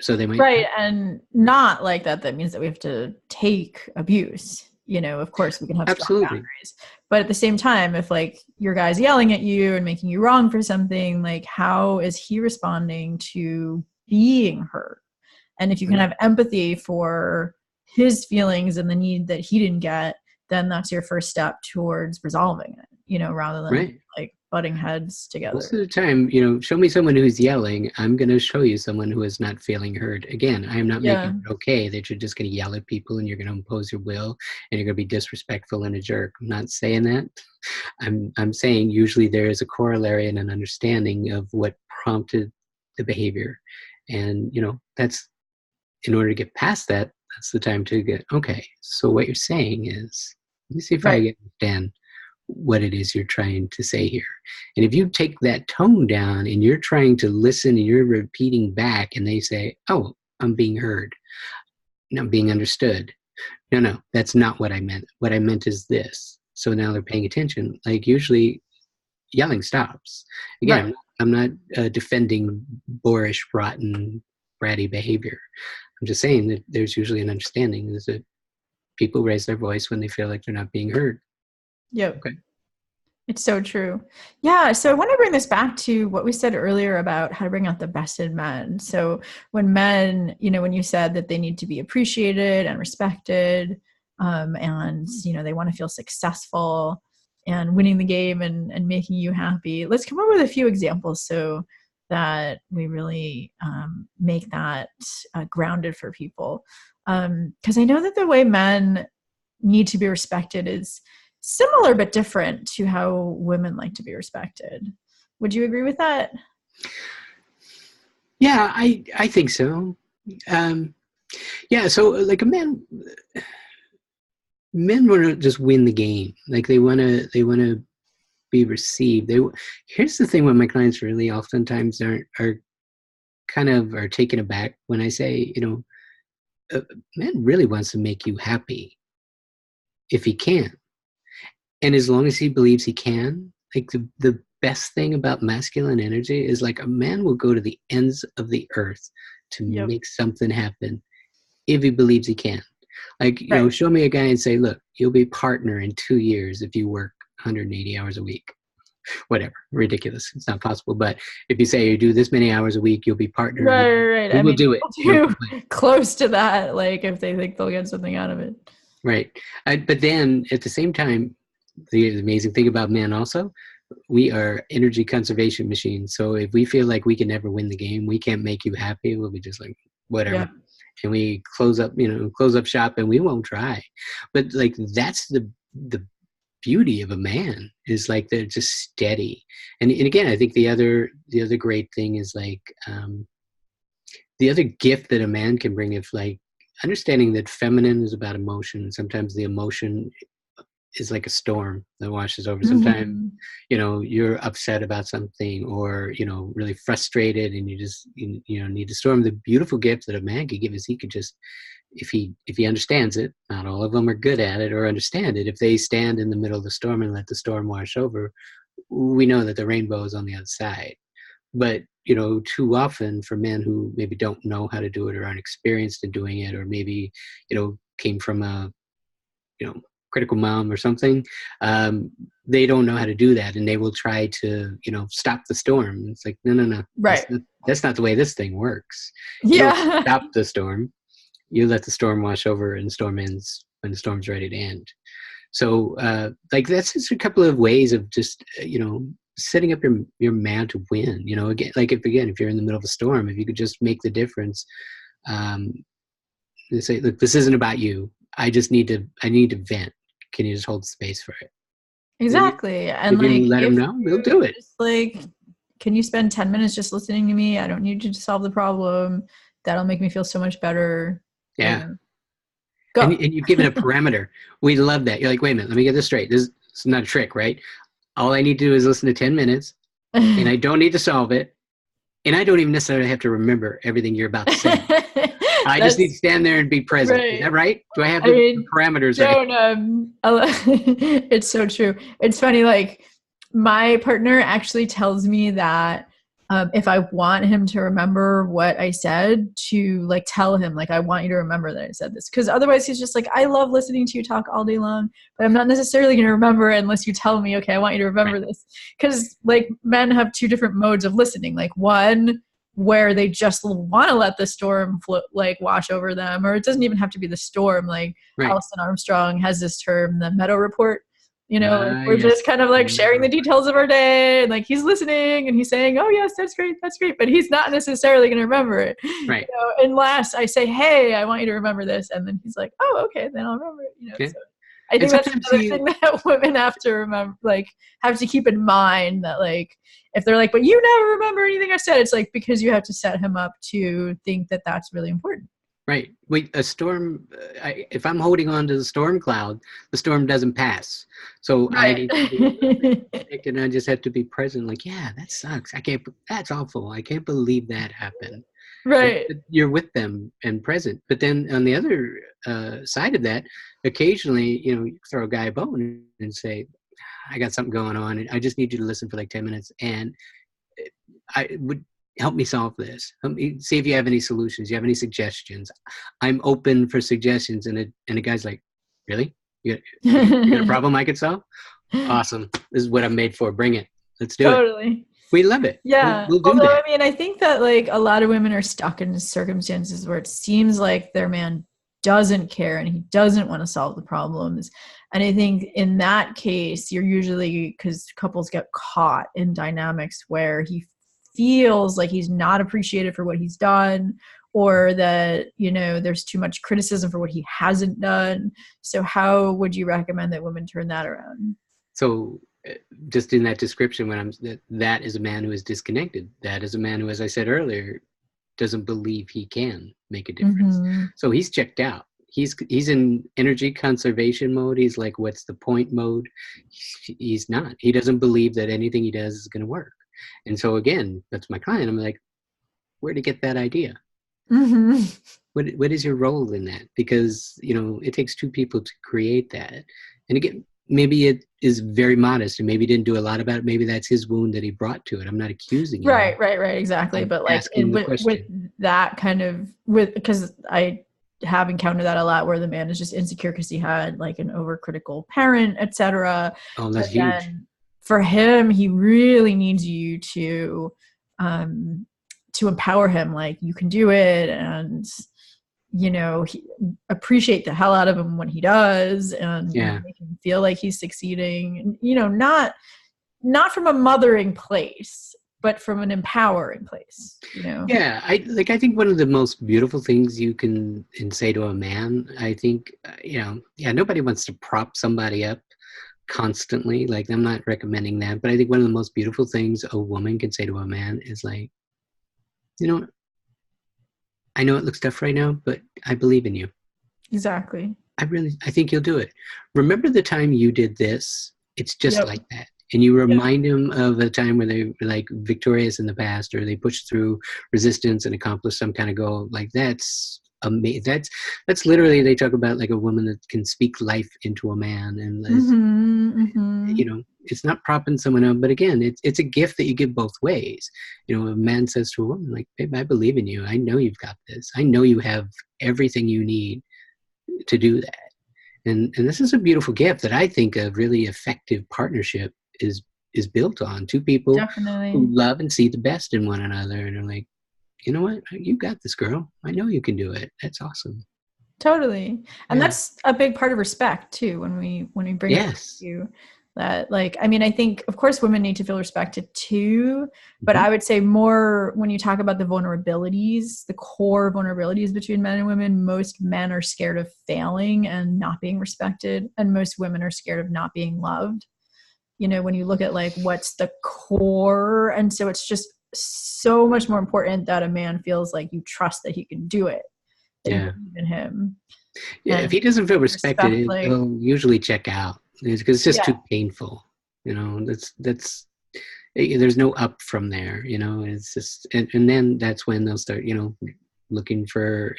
So they might. Right. And not like that. That means that we have to take abuse. Of course we can have strong Absolutely. boundaries. But at the same time, if like your guy's yelling at you and making you wrong for something, like how is he responding to being hurt? And if you can have empathy for his feelings and the need that he didn't get, then that's your first step towards resolving it, rather than like butting heads together. Most of the time, show me someone who's yelling. I'm going to show you someone who is not feeling heard. Again, I am not making it okay that you're just going to yell at people and you're going to impose your will and you're going to be disrespectful and a jerk. I'm not saying that. I'm saying usually there is a corollary and an understanding of what prompted the behavior. And, that's, in order to get past that, that's the time to get, okay, so what you're saying is, let me see if I understand what it is you're trying to say here. And if you take that tone down and you're trying to listen and you're repeating back and they say, oh, I'm being heard, I'm being understood. No, that's not what I meant. What I meant is this. So now they're paying attention. Like usually yelling stops. Again, I'm not defending boorish, rotten, bratty behavior. I'm just saying that there's usually an understanding is that people raise their voice when they feel like they're not being heard. Yep. Okay. It's so true. Yeah. So I want to bring this back to what we said earlier about how to bring out the best in men. So when men, when you said that they need to be appreciated and respected, and, they want to feel successful and winning the game and making you happy, let's come up with a few examples so that we really make that grounded for people. Because I know that the way men need to be respected is similar but different to how women like to be respected. Would you agree with that? Yeah, I think so. So like men want to just win the game. Like they want to be received. Here's the thing: when my clients really oftentimes are taken aback when I say, a man really wants to make you happy if he can. And as long as he believes he can, like the best thing about masculine energy is like a man will go to the ends of the earth to make something happen if he believes he can. Like, show me a guy and say, look, you'll be partner in 2 years if you work 180 hours a week. Whatever, ridiculous. It's not possible. But if you say you do this many hours a week, you'll be partner. Right. We will do it. Do close to that, like if they think they'll get something out of it. Right. But then at the same time, the amazing thing about men also, we are energy conservation machines. So if we feel like we can never win the game, we can't make you happy, we'll be just like, whatever. Yeah. And we close up shop and we won't try. But like, that's the beauty of a man is like, they're just steady. And again, I think the other great thing is like, the other gift that a man can bring, if like understanding that feminine is about emotion. Sometimes the emotion is like a storm that washes over. Sometimes, you're upset about something or, really frustrated and you just, need to storm. The beautiful gift that a man could give is he could just, if he understands it, not all of them are good at it or understand it. If they stand in the middle of the storm and let the storm wash over, we know that the rainbow is on the other side. But, too often for men who maybe don't know how to do it or aren't experienced in doing it, or maybe, came from a, critical mom or something, they don't know how to do that, and they will try to stop the storm. It's like no, right, that's not the way this thing works. Yeah. You don't stop the storm, you let the storm wash over and the storm ends when the storm's ready to end. So like that's just a couple of ways of just setting up your man to win. Again, like if you're in the middle of a storm, if you could just make the difference, they say, look, this isn't about you, I need to vent. Can you just hold space for it? Exactly. And If you like, let him if know, we'll you're do it. just like, can you spend 10 minutes just listening to me? I don't need you to solve the problem. That'll make me feel so much better. You Yeah. know, And go. you give it a parameter. We love that. You're like, wait a minute, let me get this straight. This is not a trick, right? All I need to do is listen to 10 minutes, and I don't need to solve it. And I don't even necessarily have to remember everything you're about to say. I just need to That's stand there and be present. Is right. that right? Do I have I the mean, parameters right? don't it's so true. It's funny, like my partner actually tells me that if I want him to remember what I said, to like tell him like I want you to remember that I said this, because otherwise he's just like, I love listening to you talk all day long, but I'm not necessarily going to remember it unless you tell me, okay, I want you to remember Right. this. Because like men have two different modes of listening, like one where they just want to let the storm like wash over them, or it doesn't even have to be the storm. Like Right. Alison Armstrong has this term, the Meadow Report. You know, like Ah, we're just yes. kind of like sharing the details of our day, and like he's listening and he's saying, "Oh yes, that's great," but he's not necessarily going to remember it. You Right. know, unless I say, "Hey, I want you to remember this," and then he's like, "Oh, okay, then I'll remember it." You know, Okay. so I And think that's sometimes another thing that women have to remember, like have to keep in mind, that like if they're like, "But you never remember anything I said," it's like because you have to set him up to think that that's really important. right. Wait, a storm, if I'm holding on to the storm cloud, the storm doesn't pass. So I Right. need to be a little bit connected, and I just have to be present. Like, yeah, that sucks. That's awful. I can't believe that happened. Right. But you're with them and present. But then on the other side of that, occasionally, you throw a guy a bone and say, I got something going on, and I just need you to listen for like 10 minutes. And I would help me solve this. Help me see if you have any solutions. You have any suggestions? I'm open for suggestions. And the guy's like, really? You got a problem I could solve? Awesome. This is what I'm made for. Bring it. Let's do it. Totally. We love it. We'll, Yeah. we'll do Although, I that. mean, I think that like a lot of women are stuck in circumstances where it seems like their man doesn't care and he doesn't want to solve the problems. And I think in that case, you're usually, because couples get caught in dynamics where he feels like he's not appreciated for what he's done, or that, there's too much criticism for what he hasn't done. So how would you recommend that women turn that around? So just in that description, when that is a man who is disconnected. That is a man who, as I said earlier, doesn't believe he can make a difference. Mm-hmm. So he's checked out. He's in energy conservation mode. He's like, what's the point mode? He's not. He doesn't believe that anything he does is going to work. And so again, that's my client. I'm like, where to get that idea? Mm-hmm. What is your role in that? Because it takes two people to create that. And again, maybe it is very modest, and maybe he didn't do a lot about it. Maybe that's his wound that he brought to it. I'm not accusing him. Right, exactly. I'm But like asking the with question. that kind of, because I have encountered that a lot, where the man is just insecure because he had like an overcritical parent, etc. Oh, that's But huge. then for him, he really needs you um to empower him, like you can do it, and appreciate the hell out of him when he does, and Yeah. make him feel like he's succeeding, and not from a mothering place, but from an empowering place. Yeah, I think one of the most beautiful things you can say to a man, I think, yeah, nobody wants to prop somebody up constantly. Like, I'm not recommending that, but I think one of the most beautiful things a woman can say to a man is like, you know, I know it looks tough right now, but I believe in you. Exactly. I think you'll do it. Remember the time you did this? It's just Yep. like that. And you Yep. remind them of a time where they were like victorious in the past, or they pushed through resistance and accomplished some kind of goal. Like, that's amazing. That's literally, they talk about like a woman that can speak life into a man. And Mm-hmm, mm-hmm. it's not propping someone up, but again, it's a gift that you give both ways. A man says to a woman, like, babe, I believe in you. I know you've got this. I know you have everything you need to do that. And this is a beautiful gift that I think a really effective partnership is built on. Two people who Definitely. love and see the best in one another, and are like, you know what, you got this, girl. I know you can do it. That's awesome. Totally. And Yeah. that's a big part of respect too, when we bring it Yes. to you. That, like, I mean, I think of course women need to feel respected too, but Mm-hmm. I would say more when you talk about the vulnerabilities, the core vulnerabilities between men and women, most men are scared of failing and not being respected, and most women are scared of not being loved. when you look at like what's the core. And so it's just so much more important that a man feels like you trust that he can do it, that you Yeah. believe in him. Yeah. And If he doesn't feel respect, respected, like, he'll usually check out because it's just yeah, too painful. There's no up from there. It's just, and then that's when they'll start, looking for,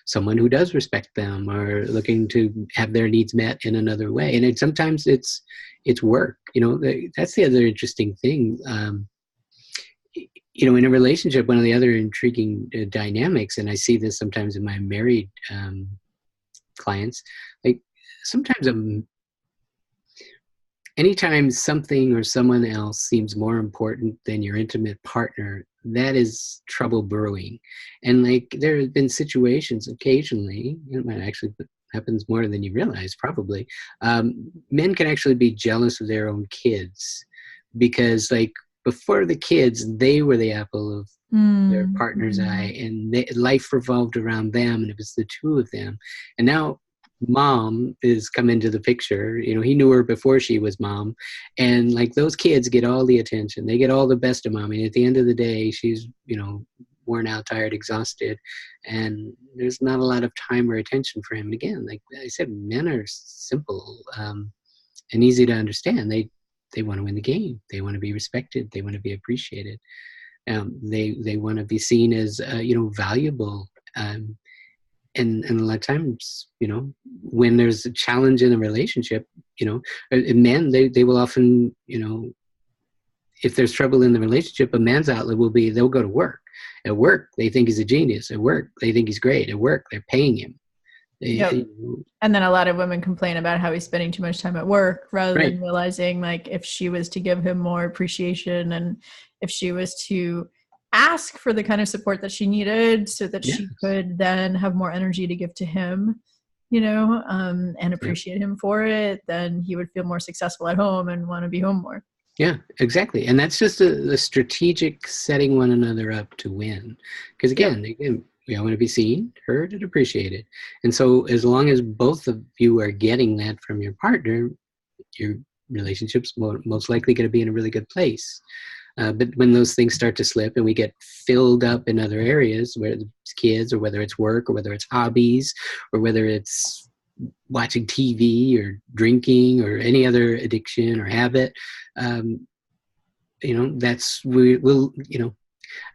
someone who does respect them or looking to have their needs met in another way. And sometimes it's work. That's the other interesting thing. In a relationship, one of the other intriguing dynamics, and I see this sometimes in my married clients, like sometimes anytime something or someone else seems more important than your intimate partner, that is trouble brewing. And like there have been situations occasionally, it might actually happens more than you realize probably, men can actually be jealous of their own kids because like before the kids, they were the apple of their partner's eye, and life revolved around them, and it was the two of them. And now mom is come into the picture. He knew her before she was mom, and like those kids get all the attention. They get all the best of mom. And at the end of the day, she's worn out, tired, exhausted, and there's not a lot of time or attention for him. And again, like I said, men are simple and easy to understand. They want to win the game. They want to be respected. They want to be appreciated. They want to be seen as valuable. And a lot of times, when there's a challenge in a relationship, men they will often, if there's trouble in the relationship, a man's outlet will be they'll go to work. At work, they think he's a genius. At work, they think he's great. At work, they're paying him. Yep. And then a lot of women complain about how he's spending too much time at work rather Right. than realizing like if she was to give him more appreciation and if she was to ask for the kind of support that she needed so that she could then have more energy to give to him, and appreciate him for it, then he would feel more successful at home and want to be home more. Yeah, exactly. And that's just the strategic setting one another up to win. Because again, we all want to be seen, heard, and appreciated. And so as long as both of you are getting that from your partner, your relationship's most likely going to be in a really good place. But when those things start to slip and we get filled up in other areas, whether it's kids or whether it's work or whether it's hobbies or whether it's watching TV or drinking or any other addiction or habit, I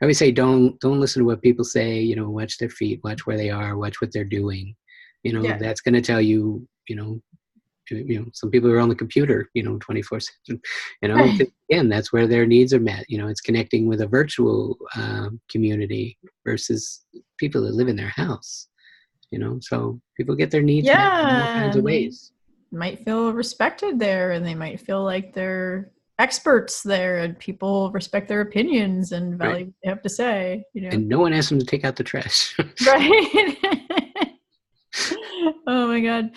would say don't listen to what people say. Watch their feet, watch where they are, watch what they're doing. That's going to tell you. Some people are on the computer, 24/7. Again, that's where their needs are met. It's connecting with a virtual community versus people that live in their house. So people get their needs met in all kinds of ways. Might feel respected there, and they might feel like they're experts there, and people respect their opinions and value what they have to say. And no one asks them to take out the trash. Right. Oh my God.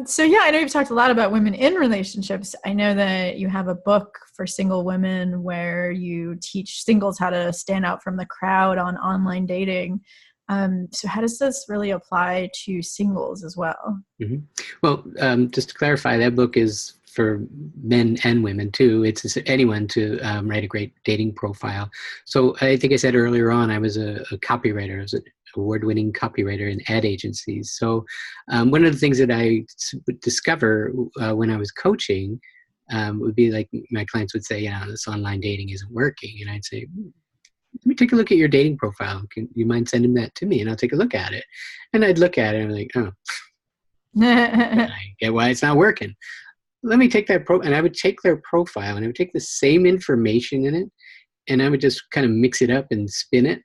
So yeah, I know you've talked a lot about women in relationships. I know that you have a book for single women where you teach singles how to stand out from the crowd on online dating. So how does this really apply to singles as well? Mm-hmm. Well, just to clarify, that book is for men and women too. It's anyone to write a great dating profile. So I think I said earlier on, I was a copywriter. I was an award-winning copywriter in ad agencies. So one of the things that I would discover when I was coaching would be like my clients would say, this online dating isn't working. And I'd say, let me take a look at your dating profile. Can you mind sending that to me? And I'll take a look at it. And I'd look at it and I'm like, oh, I get why it's not working. Let me take that and I would take their profile and I would take the same information in it and I would just kind of mix it up and spin it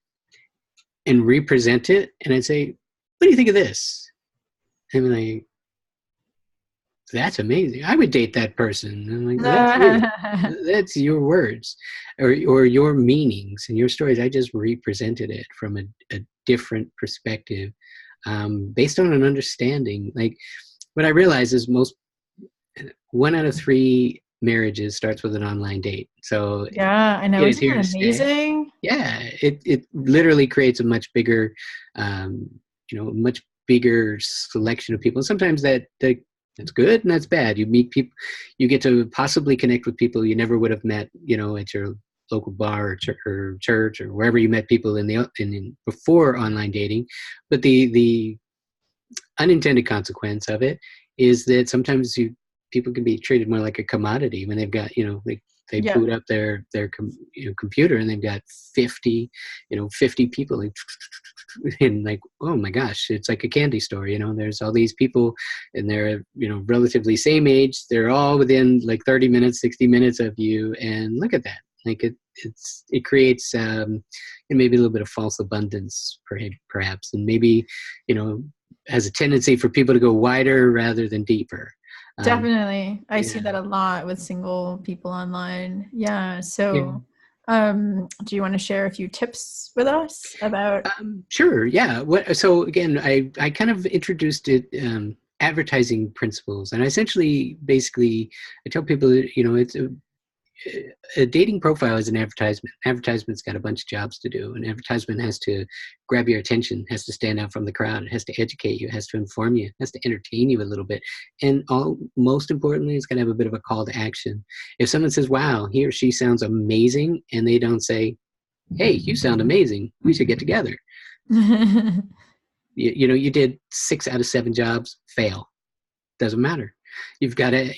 and represent it. And I'd say, what do you think of this? And I'm like, that's amazing. I would date that person. And I'm like, that's you. That's your words or your meanings and your stories. I just represented it from a different perspective based on an understanding. Like what I realize is 1 out of 3 marriages starts with an online date. So yeah, I know. It is Isn't here that to amazing? stay. Yeah, it literally creates a much bigger, much bigger selection of people. Sometimes that That's good and that's bad. You meet people, you get to possibly connect with people you never would have met, at your local bar or church or wherever you met people before online dating. But the unintended consequence of it is that sometimes people can be treated more like a commodity when they've got, they Yeah. boot up their computer and they've got 50 people and like, oh my gosh, it's like a candy store. There's all these people and they're relatively same age, they're all within like 30 minutes 60 minutes of you, and look at that. Like it creates maybe a little bit of false abundance perhaps, and maybe has a tendency for people to go wider rather than deeper. Definitely. I see Yeah. that a lot with single people online. Yeah. Yeah. So, do you want to share a few tips with us about? Sure. Yeah. So again, I kind of introduced it, advertising principles, and I essentially, basically, I tell people that, it's a dating profile is an advertisement. Advertisement's got a bunch of jobs to do. An advertisement has to grab your attention, has to stand out from the crowd, it has to educate you, it has to inform you, it has to entertain you a little bit. And most importantly, it's got to have a bit of a call to action. If someone says, wow, he or she sounds amazing, and they don't say, hey, you sound amazing, we should get together. You did 6 out of 7 jobs, fail. Doesn't matter. You've got to,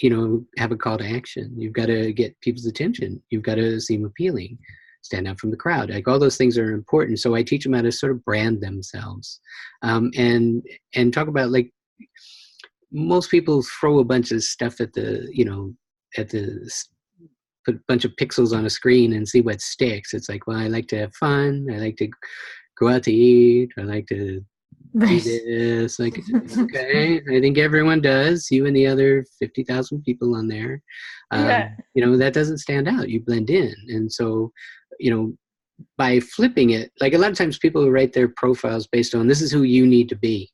have a call to action. You've got to get people's attention. You've got to seem appealing, stand out from the crowd. Like, all those things are important. So I teach them how to sort of brand themselves, and talk about, like, most people throw a bunch of stuff at put a bunch of pixels on a screen and see what sticks. It's like, well, I like to have fun. I like to go out to eat. I like to do this. Like, okay, I think everyone does. You and the other 50,000 people on there. Yeah. That doesn't stand out. You blend in. And so, by flipping it, like, a lot of times people write their profiles based on, this is who you need to be.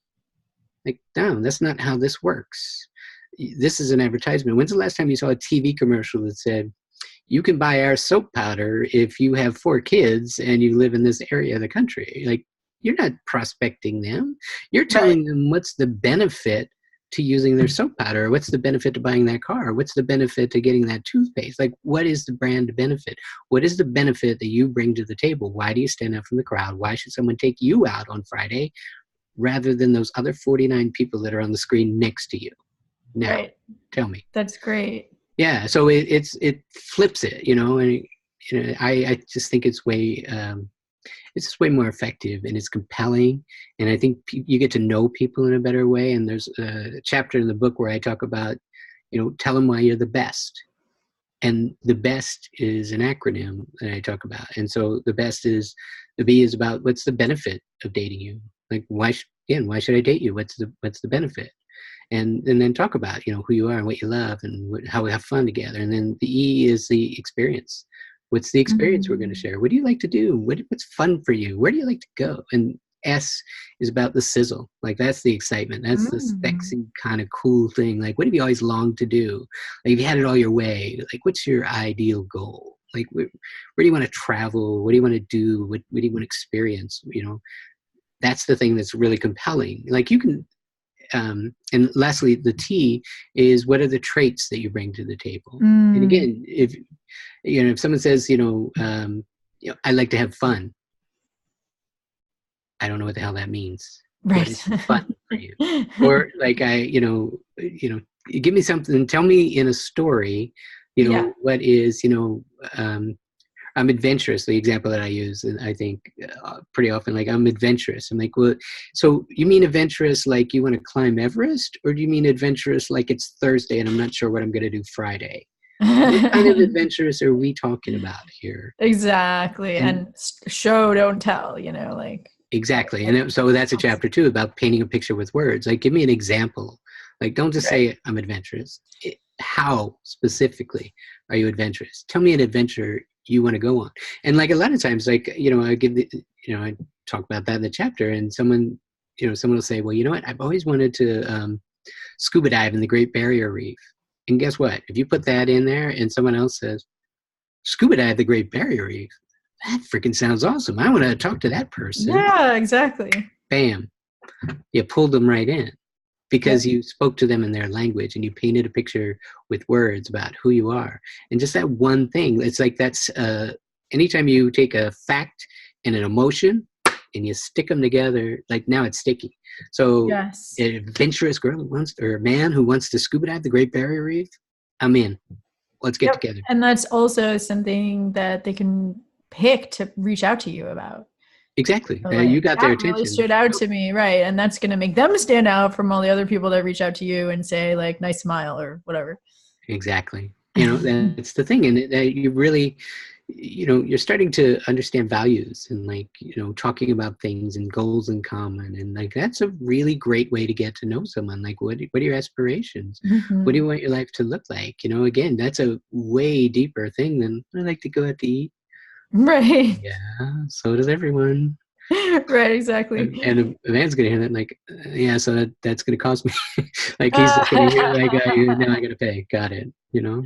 Like, no, that's not how this works. This is an advertisement. When's the last time you saw a TV commercial that said, you can buy our soap powder if you have 4 kids and you live in this area of the country? Like, you're not prospecting them. You're telling them what's the benefit to using their soap powder. What's the benefit to buying that car? What's the benefit to getting that toothpaste? Like, what is the brand benefit? What is the benefit that you bring to the table? Why do you stand out from the crowd? Why should someone take you out on Friday rather than those other 49 people that are on the screen next to you? Now, tell me. That's great. Yeah. So it flips it, and I just think it's way more effective, and it's compelling. And I think you get to know people in a better way. And there's a chapter in the book where I talk about, tell them why you're the best. And the best is an acronym that I talk about. And so the B is about, what's the benefit of dating you? Like, why should I date you? What's the benefit? And then talk about, who you are and what you love and how we have fun together. And then the E is the experience. What's the experience we're going to share? What do you like to do? What's fun for you? Where do you like to go? And S is about the sizzle. Like, that's the excitement. That's the sexy kind of cool thing. Like, what have you always longed to do? Like, if you had it all your way, like, what's your ideal goal? Like, where do you want to travel? What do you want to do? What do you want to experience? That's the thing that's really compelling. Like, you can, and lastly, the T is, what are the traits that you bring to the table? And again, if someone says, I like to have fun, I don't know what the hell that means. Right. What is fun for you? Or like, give me something. Tell me in a story. What is, I'm adventurous. The example that I use, and I think pretty often, like, I'm adventurous. I'm like, well, so you mean adventurous like you want to climb Everest, or do you mean adventurous like it's Thursday and I'm not sure what I'm going to do Friday? What kind of adventurous are we talking about here? Exactly. And show, don't tell, like. Exactly. And so that's a chapter 2 about painting a picture with words. Like, give me an example. Like, don't just say I'm adventurous. How specifically are you adventurous? Tell me an adventure you want to go on. And like, a lot of times, like, I give I talk about that in the chapter, and someone will say, well, you know what? I've always wanted to scuba dive in the Great Barrier Reef. And guess what? If you put that in there and someone else says, scuba dive the Great Barrier Reef, that freaking sounds awesome. I want to talk to that person. Yeah, exactly. Bam. You pulled them right in. because you spoke to them in their language and you painted a picture with words about who you are. And just that one thing, it's like that's anytime you take a fact and an emotion and you stick them together, like now it's sticky. So Yes. an adventurous girl who wants, or a man who wants to scuba dive the Great Barrier Reef, I'm in. Let's get together. And that's also something that they can pick to reach out to you about. Exactly. So like, You got their that really attention. stood out to me, right? And that's going to make them stand out from all the other people that reach out to you and say like, nice smile or whatever. Exactly. You know, that's the thing. And you really, you know, you're starting to understand values and like, you know, talking about things and goals in common. And like, that's a really great way to get to know someone. Like, what are your aspirations? Mm-hmm. What do you want your life to look like? You know, again, that's a way deeper thing than I like to go out to eat. Right. Yeah, so does everyone. Right, exactly. And a man's gonna hear that, like, yeah, so that's gonna cost me. Like he's just gonna hear, like, now I gotta pay. Got it. You know.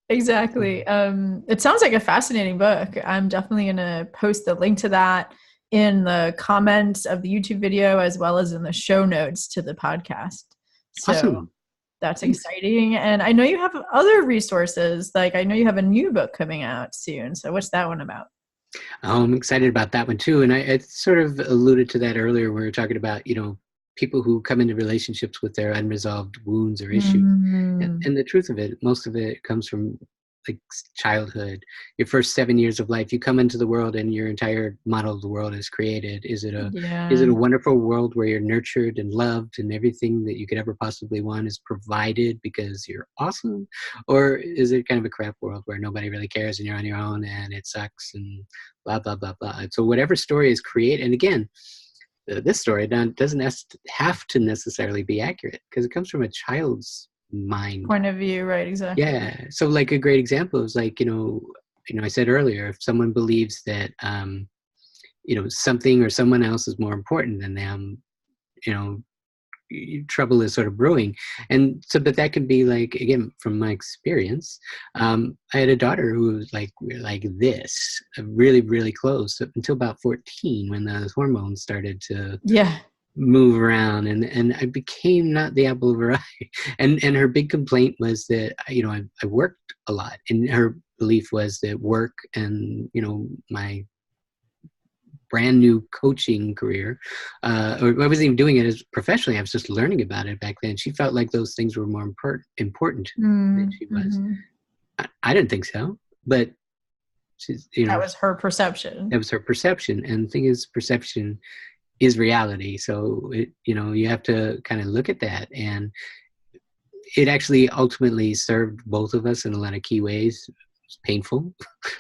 Exactly. It sounds like a fascinating book. I'm definitely going to post the link to that in the comments of the YouTube video as well as in the show notes to the podcast. So Awesome. that's Thanks. exciting. And I know you have other resources. Like I know you have a new book coming out soon. So what's that one about? I'm excited about that one too. And I sort of alluded to that earlier when we were talking about, you know, people who come into relationships with their unresolved wounds or issues. Mm. And the truth of it, most of it comes from like childhood, your first 7 years of life. You come into the world and your entire model of the world is created. Is it a wonderful world where you're nurtured and loved and everything that you could ever possibly want is provided because you're awesome? Or is it kind of a crap world where nobody really cares and you're on your own and it sucks and blah, blah, blah, blah. And so whatever story is created, and again, this story doesn't have to necessarily be accurate because it comes from a child's mind Point of view, right? Exactly. Yeah. So like a great example is like, I said earlier, if someone believes that, something or someone else is more important than them, you know, trouble is sort of brewing. And so, but that can be like, again, from my experience, I had a daughter who was like, we're like this, really, really close up until about 14 when the hormones started to move around and I became not the apple of her eye. And her big complaint was that, I worked a lot, and her belief was that work and, my brand new coaching career, or I wasn't even doing it as professionally. I was just learning about it back then. She felt like those things were more important than she was. I didn't think so, but she's, that was her perception. That was her perception. And the thing is, perception is reality. So you have to kind of look at that, and it actually ultimately served both of us in a lot of key ways. It's painful,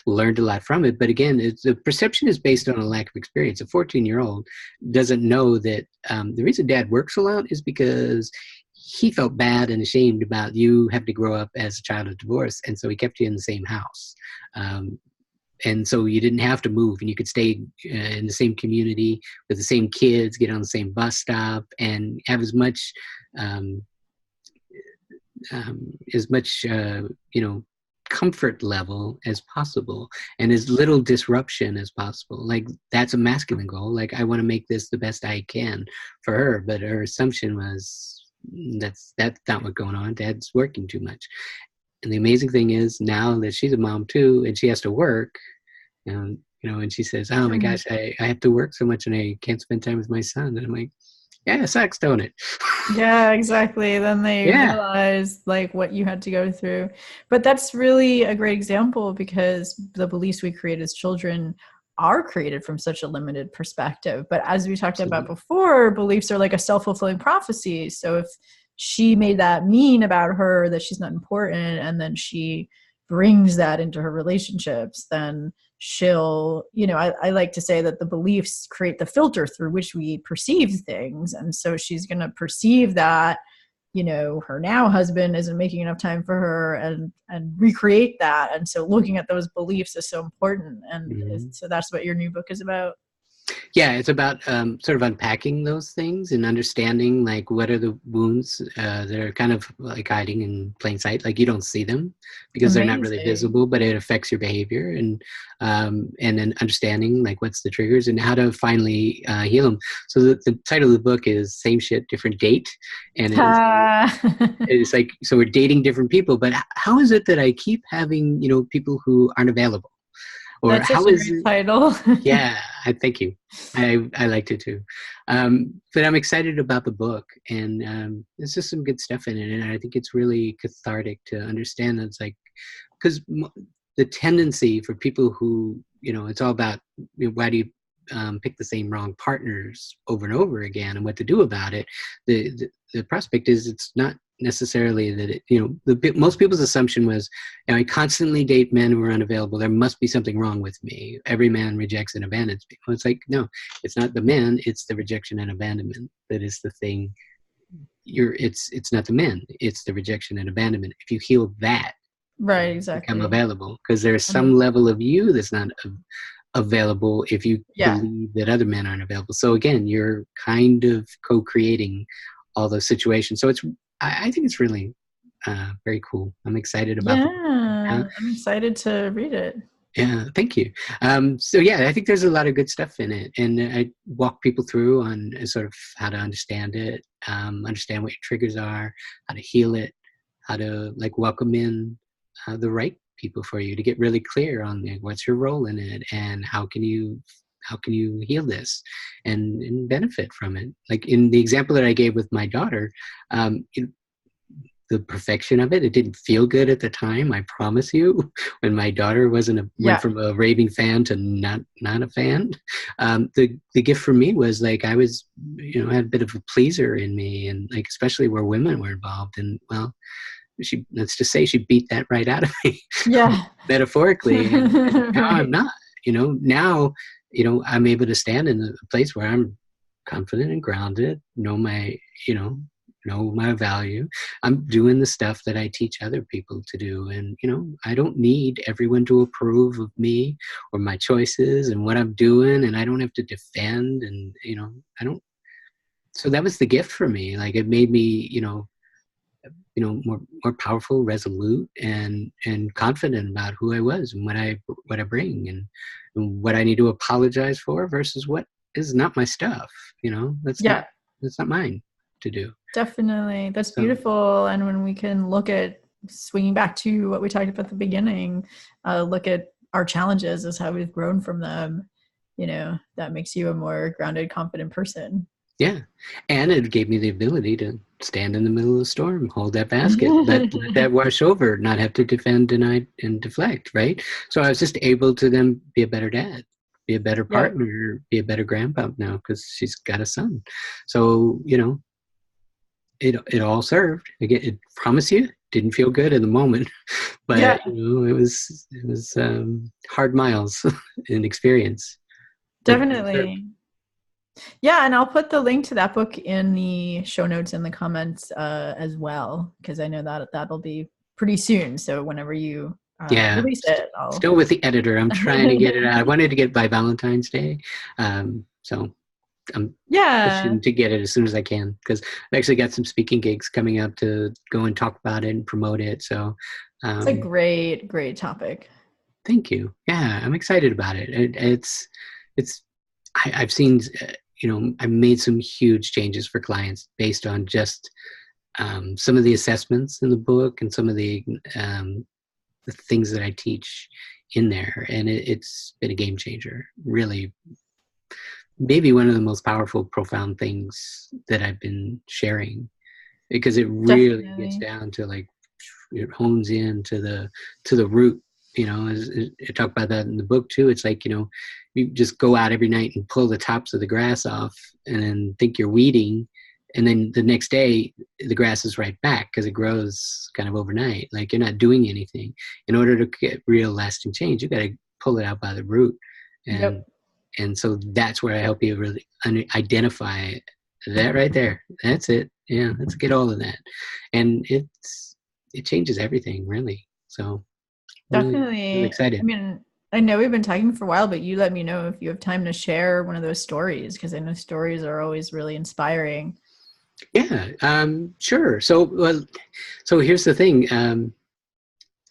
learned a lot from it, but again, the perception is based on a lack of experience. A 14-year-old doesn't know that the reason Dad works a lot is because he felt bad and ashamed about you having to grow up as a child of divorce, and so he kept you in the same house. And so you didn't have to move, and you could stay in the same community with the same kids, get on the same bus stop, and have as much, comfort level as possible, and as little disruption as possible. Like that's a masculine goal. Like I want to make this the best I can for her, but her assumption was that's not what's going on. Dad's working too much. And the amazing thing is now that she's a mom too, and she has to work, and she says, "Oh my gosh, I have to work so much, and I can't spend time with my son." And I'm like, "Yeah, it sucks, don't it?" Yeah, exactly. Then they realize like what you had to go through. But that's really a great example because the beliefs we create as children are created from such a limited perspective. But as we talked about before, beliefs are like a self-fulfilling prophecy. So if she made that mean about her, that she's not important, and then she brings that into her relationships, then she'll, I like to say that the beliefs create the filter through which we perceive things. And so she's going to perceive that, her now husband isn't making enough time for her and recreate that. And so looking at those beliefs is so important. And so that's what your new book is about. Yeah, it's about sort of unpacking those things and understanding like what are the wounds that are kind of like hiding in plain sight. Like you don't see them because they're not really Amazing. visible, but it affects your behavior, and then understanding like what's the triggers and how to finally heal them. So the title of the book is "Same Shit, Different Date," and it's like so we're dating different people, but how is it that I keep having people who aren't available, or That's such how a is great title. yeah, I thank you. I liked it too. But I'm excited about the book, and there's just some good stuff in it, and I think it's really cathartic to understand that it's like because the tendency for people who it's all about why do you pick the same wrong partners over and over again and what to do about it. The prospect is it's not necessarily that most people's assumption was I constantly date men who are unavailable, there must be something wrong with me, every man rejects and abandons me. Well, it's like no, it's not the men, it's the rejection and abandonment that is the thing. It's not the men, it's the rejection and abandonment. If you heal that, Right, become exactly. available, because there's some And level of you that's not available if you yeah. believe that other men aren't available. So again, you're kind of co-creating all those situations. So I think it's really very cool. I'm excited about the book. Yeah. I'm excited to read it. Yeah, thank you. So yeah, I think there's a lot of good stuff in it, and I walk people through on sort of how to understand it, understand what your triggers are, how to heal it, how to like welcome in the right people for you, to get really clear on what's your role in it and how can you heal this and benefit from it. Like in the example that I gave with my daughter, um, the perfection of it. It didn't feel good at the time. I promise you, when my daughter went Yeah. from a raving fan to not a fan. The gift for me was like I was, had a bit of a pleaser in me, and like especially where women were involved. And well, let's just say she beat that right out of me, Yeah. metaphorically. And now I'm Right. not. Now, I'm able to stand in a place where I'm confident and grounded, you know, know my value. I'm doing the stuff that I teach other people to do. And, I don't need everyone to approve of me or my choices and what I'm doing. And I don't have to defend. And, I don't. So that was the gift for me. Like it made me, more powerful, resolute, and confident about who I was and what I bring, and what I need to apologize for versus what is not my stuff. That's not Yeah, that's not mine to do. definitely. That's So beautiful. And when we can look at swinging back to what we talked about at the beginning, look at our challenges as how we've grown from them, that makes you a more grounded, confident person. yeah, and it gave me the ability to stand in the middle of the storm, hold that basket, let that wash over, not have to defend, deny, and deflect. Right. So I was just able to then be a better dad, be a better Yep, partner, be a better grandpa now because she's got a son. So it all served. Again, it promise you didn't feel good in the moment, yeah, but it was hard miles in experience, but it served. definitely. Yeah, and I'll put the link to that book in the show notes in the comments as well, because I know that that'll be pretty soon. So whenever you Yeah, release it, I'll. still with the editor. I'm trying to get it out. I wanted to get it by Valentine's Day, so I'm Yeah, pushing to get it as soon as I can because I've actually got some speaking gigs coming up to go and talk about it and promote it. So, it's a um, great, great topic. thank you. Yeah, I'm excited about it. It's I've seen I've made some huge changes for clients based on just some of the assessments in the book and some of the things that I teach in there, and it's been a game changer. Really, maybe one of the most powerful, profound things that I've been sharing because it really gets Definitely. down to like it hones in to the root. I talk about that in the book too. It's like you just go out every night and pull the tops of the grass off, and then think you're weeding, and then the next day the grass is right back because it grows kind of overnight. Like you're not doing anything. In order to get real lasting change, you got to pull it out by the root, and Yep. and so that's where I help you really identify that right there. That's it. Yeah, let's get all of that, and it changes everything really. So really, really Definitely. I excited. mean, I know we've been talking for a while, but you let me know if you have time to share one of those stories, because I know stories are always really inspiring. Yeah, sure. So, well, so here's the thing.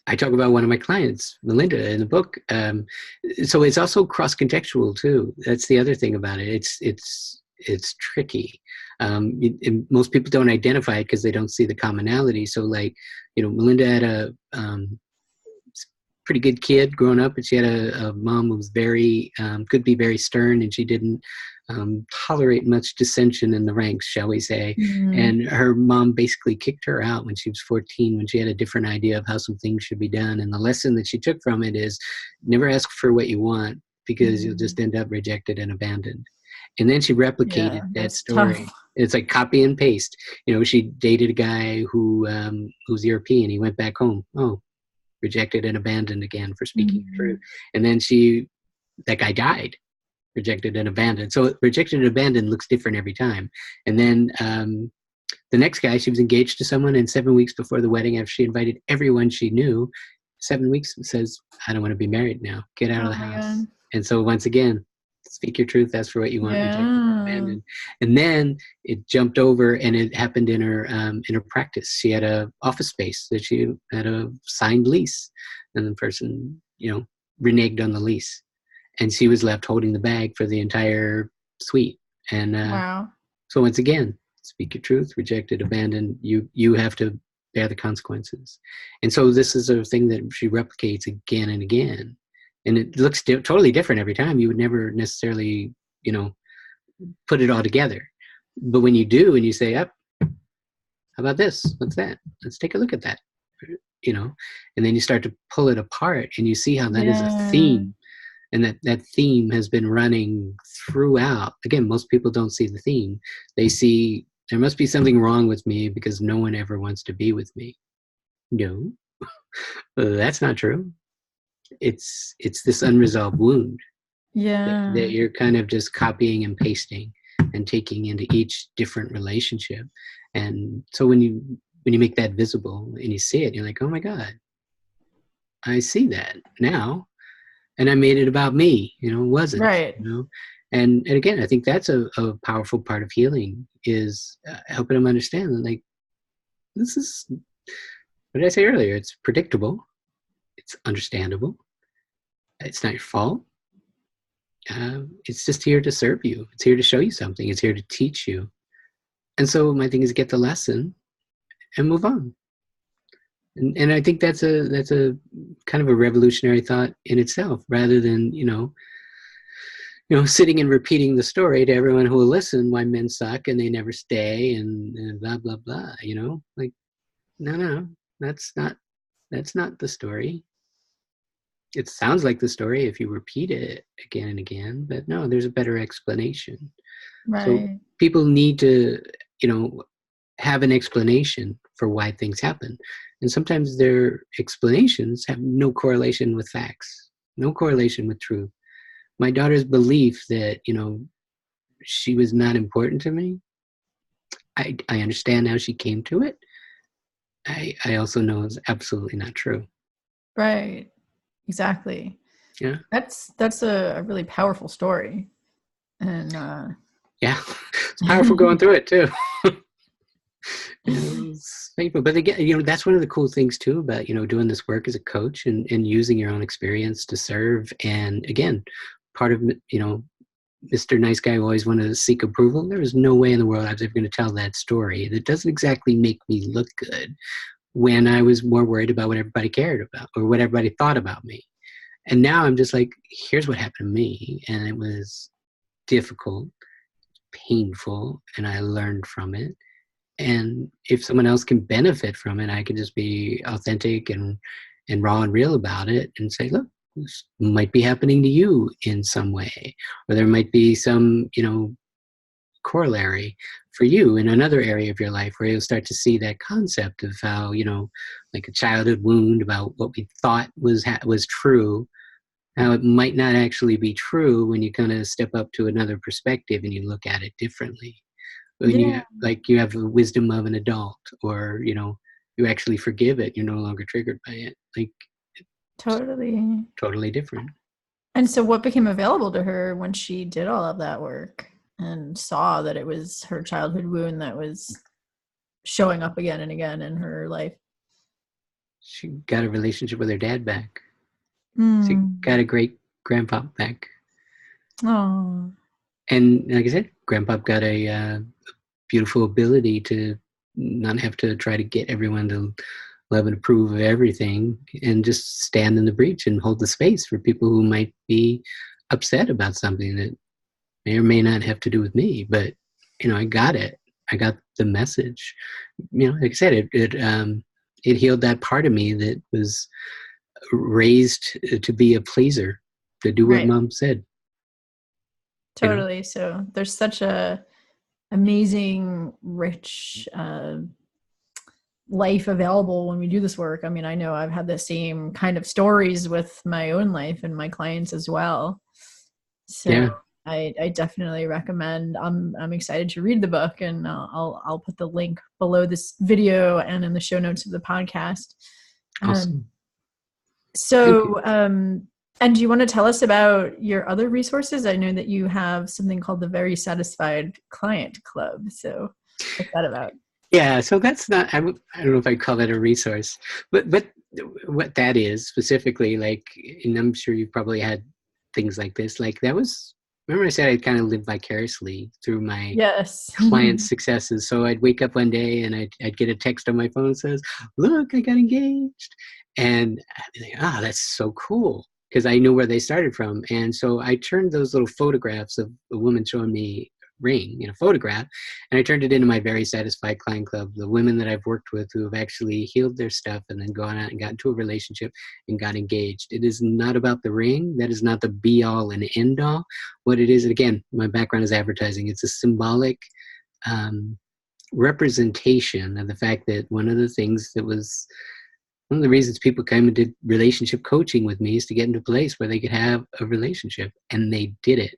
I talk about one of my clients, Melinda, in the book. So it's also cross-contextual too. That's the other thing about it. It's tricky. And most people don't identify it because they don't see the commonality. So, like, Melinda had a pretty good kid growing up, and she had a mom who was very could be very stern, and she didn't tolerate much dissension in the ranks, shall we say. Mm, And her mom basically kicked her out when she was 14, when she had a different idea of how some things should be done. And the lesson that she took from it is never ask for what you want, because you'll just mm, end up rejected and abandoned. And then she yeah, replicated that that's tough. story. It's like copy and paste. She dated a guy who's European. He went back home. Oh, rejected and abandoned again for speaking the truth. Mhm. And then that guy died, rejected and abandoned. So rejected and abandoned looks different every time. And then the next guy, she was engaged to someone, and 7 weeks before the wedding, after she invited everyone she knew, 7 weeks, says, I don't want to be married now. Get out of Oh the my house. God. And so once again, speak your truth, ask for what you want, rejected and Yeah. abandoned. And then it jumped over, and it happened in her practice. She had a office space that she had a signed lease, and the person, reneged on the lease, and she was left holding the bag for the entire suite. And Wow. so once again, speak your truth, rejected, abandoned. You have to bear the consequences. And so this is a thing that she replicates again and again, and it looks totally different every time. You would never necessarily, put it all together, but when you do, and you say, "Up, how about this? What's that? Let's take a look at that." You know, and then you start to pull it apart, and you see how that is a Yeah. theme, and that theme has been running throughout. Again, most people don't see the theme. They see there must be something wrong with me because no one ever wants to be with me. No, that's not true. It's this unresolved wound that Yeah. you're kind of just copying and pasting and taking into each different relationship. And so when you make that visible and you see it, you're like, oh my God, I see that now. And I made it about me, it wasn't, Right. and again, I think that's a powerful part of healing, is helping them understand that, like, this is, what did I say earlier? It's predictable, it's understandable, it's not your fault. It's just here to serve you. It's here to show you something. It's here to teach you. And so my thing is get the lesson and move on. And I think that's a kind of a revolutionary thought in itself, rather than sitting and repeating the story to everyone who will listen, why men suck and they never stay, and blah blah blah. Like, no, that's not that's not the story. It sounds like the story if you repeat it again and again, but no, there's a better explanation. So Right. people need to, you know, have an explanation for why things happen. And sometimes their explanations have no correlation with facts, no correlation with truth. My daughter's belief that, she was not important to me, I understand how she came to it. I also know it's absolutely not true. Right. Exactly. Yeah. That's a really powerful story. And Yeah. It's powerful going through it too. It's painful. But again, that's one of the cool things too about, doing this work as a coach, and using your own experience to serve. And again, part of, Mr. Nice Guy who always wanted to seek approval. There was no way in the world I was ever going to tell that story. That doesn't exactly make me look good when I was more worried about what everybody cared about or what everybody thought about me. And now I'm just like, here's what happened to me. And it was difficult, painful, and I learned from it. And if someone else can benefit from it, I can just be authentic and raw and real about it and say, look, this might be happening to you in some way, or there might be some, corollary for you in another area of your life, where you'll start to see that concept of how, like a childhood wound about what we thought was true, how it might not actually be true when you kind of step up to another perspective and you look at it differently. When yeah, you have the wisdom of an adult, or you actually forgive it, you're no longer triggered by it. Like, it's totally. totally different. And so what became available to her when she did all of that work and saw that it was her childhood wound that was showing up again and again in her life? She got a relationship with her dad back. She Mm. got a great grandpa back. Oh, And like I said, grandpa got a beautiful ability to not have to try to get everyone to love and approve of everything, and just stand in the breach and hold the space for people who might be upset about something that may or may not have to do with me. But I got it. I got the message. Like I said, it healed that part of me that was raised to be a pleaser, to do what right. mom said. Totally. So there's such a amazing, rich life available when we do this work. I mean, I know I've had the same kind of stories with my own life and my clients as well. So Yeah, I definitely recommend. I'm excited to read the book, and I'll put the link below this video and in the show notes of the podcast. Um, awesome. Thank you. so, and do you want to tell us about your other resources? I know that you have something called the Very Satisfied Client Club. So, what's that about? Yeah, so that's not. I don't know if I call it a resource, but what that is specifically, like, and I'm sure you've probably had things like this. Like that was. Remember, I said I kind of lived vicariously through my Yes. clients' successes. So I'd wake up one day and I'd get a text on my phone that says, "Look, I got engaged," and I'd be like, "Ah, that's so cool." Because I knew where they started from, and so I turned those little photographs of a woman showing me ring in a photograph, and I turned it into my Very Satisfied Client Club. The women that I've worked with who have actually healed their stuff and then gone out and got into a relationship and got engaged. It is not about the ring. That is not the be all and end all. What it is, again, my background is advertising. It's a symbolic um, representation of the fact that one of the things that was one of the reasons people came and did relationship coaching with me is to get into a place where they could have a relationship, and they did it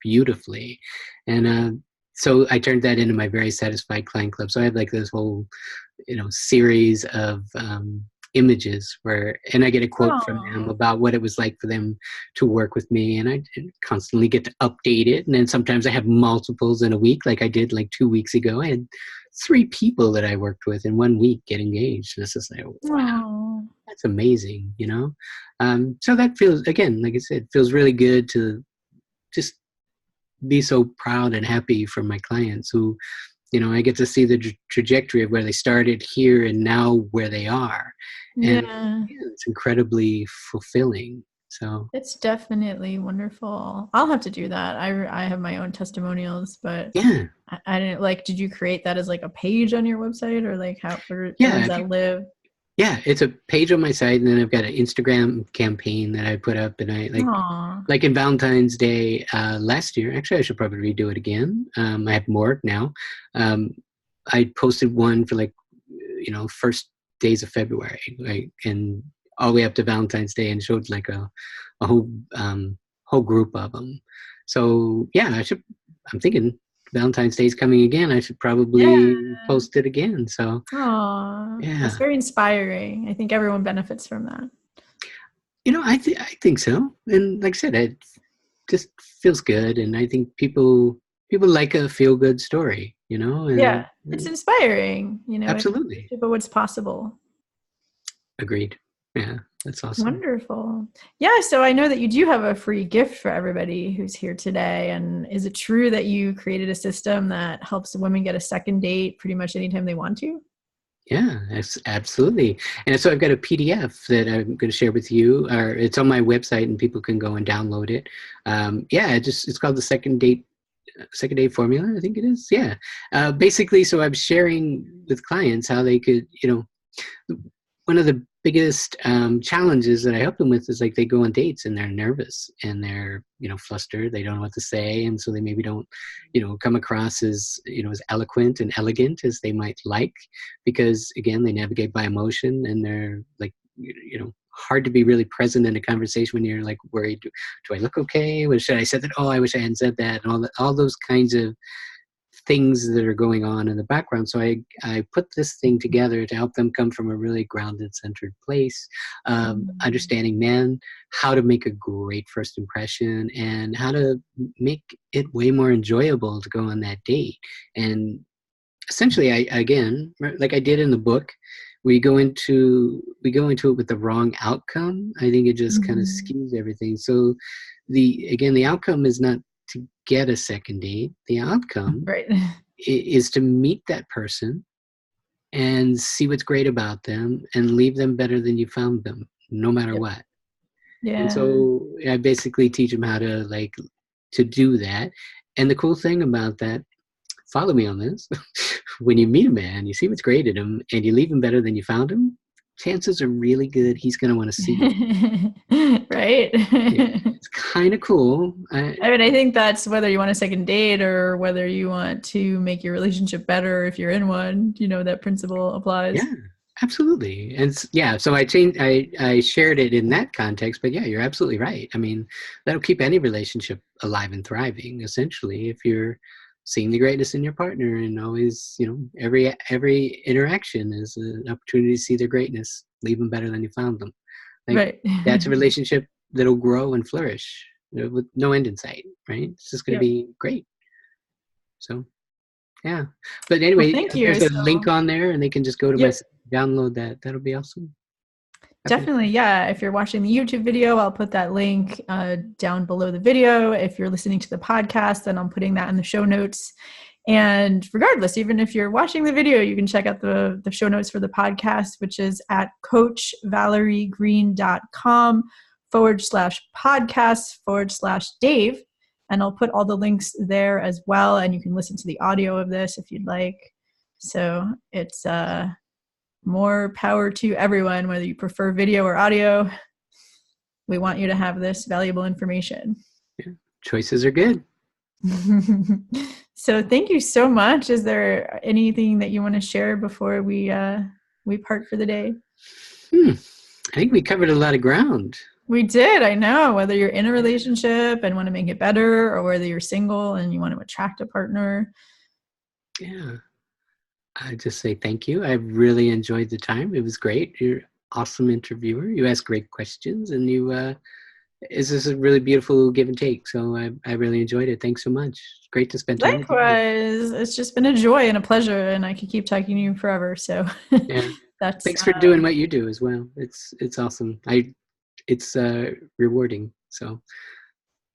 beautifully. And so I turned that into my Very Satisfied Client Club. So I have like this whole series of images where, and I get a quote from them Oh, about what it was like for them to work with me, and I constantly get to update it. And then sometimes I have multiples in a week, like I did like 2 weeks ago. I had 3 people that I worked with in 1 week get engaged, and it's just like, wow, oh, that's amazing. So that feels, again, like I said, feels really good to just be so proud and happy for my clients who, I get to see the trajectory of where they started here and now where they are. And yeah. yeah, it's incredibly fulfilling. So It's definitely wonderful. I'll have to do that. I have my own testimonials, but yeah, I didn't like. Did you create that as like a page on your website, or like how? Where yeah. does that live? Yeah, it's a page on my site, and then I've got an Instagram campaign that I put up, and I Aw, like in Valentine's Day last year. Actually, I should probably redo it again. I have more now. Um, I posted one for like first days of February, like, and all the way up to Valentine's Day, and showed like a whole group of them. So yeah, I should. I'm thinking Valentine's Day's coming again. I should yeah. probably post it again. So Aw, that's yeah. very inspiring. I think everyone benefits from that. I think so, and like I said, it just feels good, and I think people like a feel good story, Yeah, and it's inspiring. It shows absolutely people what's possible. agreed. Yeah, that's awesome. Wonderful. Yeah, so I know that you do have a free gift for everybody who's here today. And is it true that you created a system that helps women get a second date pretty much anytime they want to? Yeah, absolutely. And so I've got a PDF that I'm going to share with you, or it's on my website, and people can go and download it. Yeah, it's called the second date formula, I think it is. Yeah, basically, so I'm sharing with clients how they could, one of the biggest challenges that I help them with is like they go on dates and they're nervous and they're flustered. They don't know what to say, and so they maybe don't come across as as eloquent and elegant as they might like, because again they navigate by emotion, and they're like hard to be really present in a conversation when you're like worried. Do I look okay? What should I say that? Oh, I wish I hadn't said that, and all those kinds of things that are going on in the background. So I put this thing together to help them come from a really grounded, centered place, understanding men, how to make a great first impression, and how to make it way more enjoyable to go on that date. And essentially, again, like I did in the book, we go into it with the wrong outcome. I think it just kind of skews everything. So the outcome is not to get a second date. The outcome Right. is to meet that person and see what's great about them and leave them better than you found them, no matter Yep. what. And Yeah. so I basically teach them how to do that. And the cool thing about that, follow me on this, when you meet a man, you see what's great in him, and you leave him better than you found him, chances are really good he's going to want to see you. Right. Yeah, it's kind of cool. I mean, I think that's whether you want a second date or whether you want to make your relationship better if you're in one, that principle applies. Yeah, absolutely. And yeah, so I shared it in that context, but yeah, you're absolutely right. I mean, that'll keep any relationship alive and thriving, essentially, if you're seeing the greatness in your partner and always, every interaction is an opportunity to see their greatness, leave them better than you found them. Like, Right. that's a relationship that'll grow and flourish, with no end in sight, right? It's just going to Yep. be great. So yeah, but Well, anyway, thank you. there's a So, link on there, and they can just go to my yep. site, download that. That'll be awesome. Happy to. Definitely, yeah. If you're watching the YouTube video, I'll put that link down below the video. If you're listening to the podcast, then I'm putting that in the show notes. And regardless, even if you're watching the video, you can check out the show notes for the podcast, which is at coachvaleriegreen.com/podcast/Dave. And I'll put all the links there as well. And you can listen to the audio of this if you'd like. So it's more power to everyone, whether you prefer video or audio. We want you to have this valuable information. Yeah. Choices are good. So thank you so much. Is there anything that you want to share before we part for the day? I think we covered a lot of ground. We did. I know. Whether you're in a relationship and want to make it better, or whether you're single and you want to attract a partner. Yeah. I just say thank you. I really enjoyed the time. It was great. You're an awesome interviewer. You ask great questions, and it's just a really beautiful give and take. So I really enjoyed it. Thanks so much. It's great to spend time with you. Likewise. It's just been a joy and a pleasure, and I could keep talking to you forever. So Yeah. that's Thanks for doing what you do as well. It's awesome. It's rewarding. So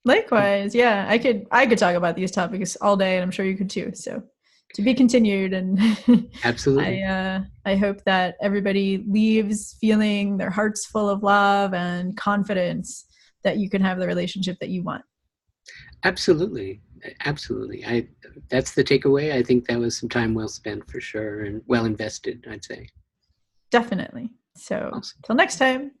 likewise. Yeah. I could talk about these topics all day, and I'm sure you could too. So to be continued. And absolutely. I hope that everybody leaves feeling their hearts full of love and confidence that you can have the relationship that you want. Absolutely. That's the takeaway. I think that was some time well spent for sure, and well invested, I'd say. Definitely. So Awesome. till next time.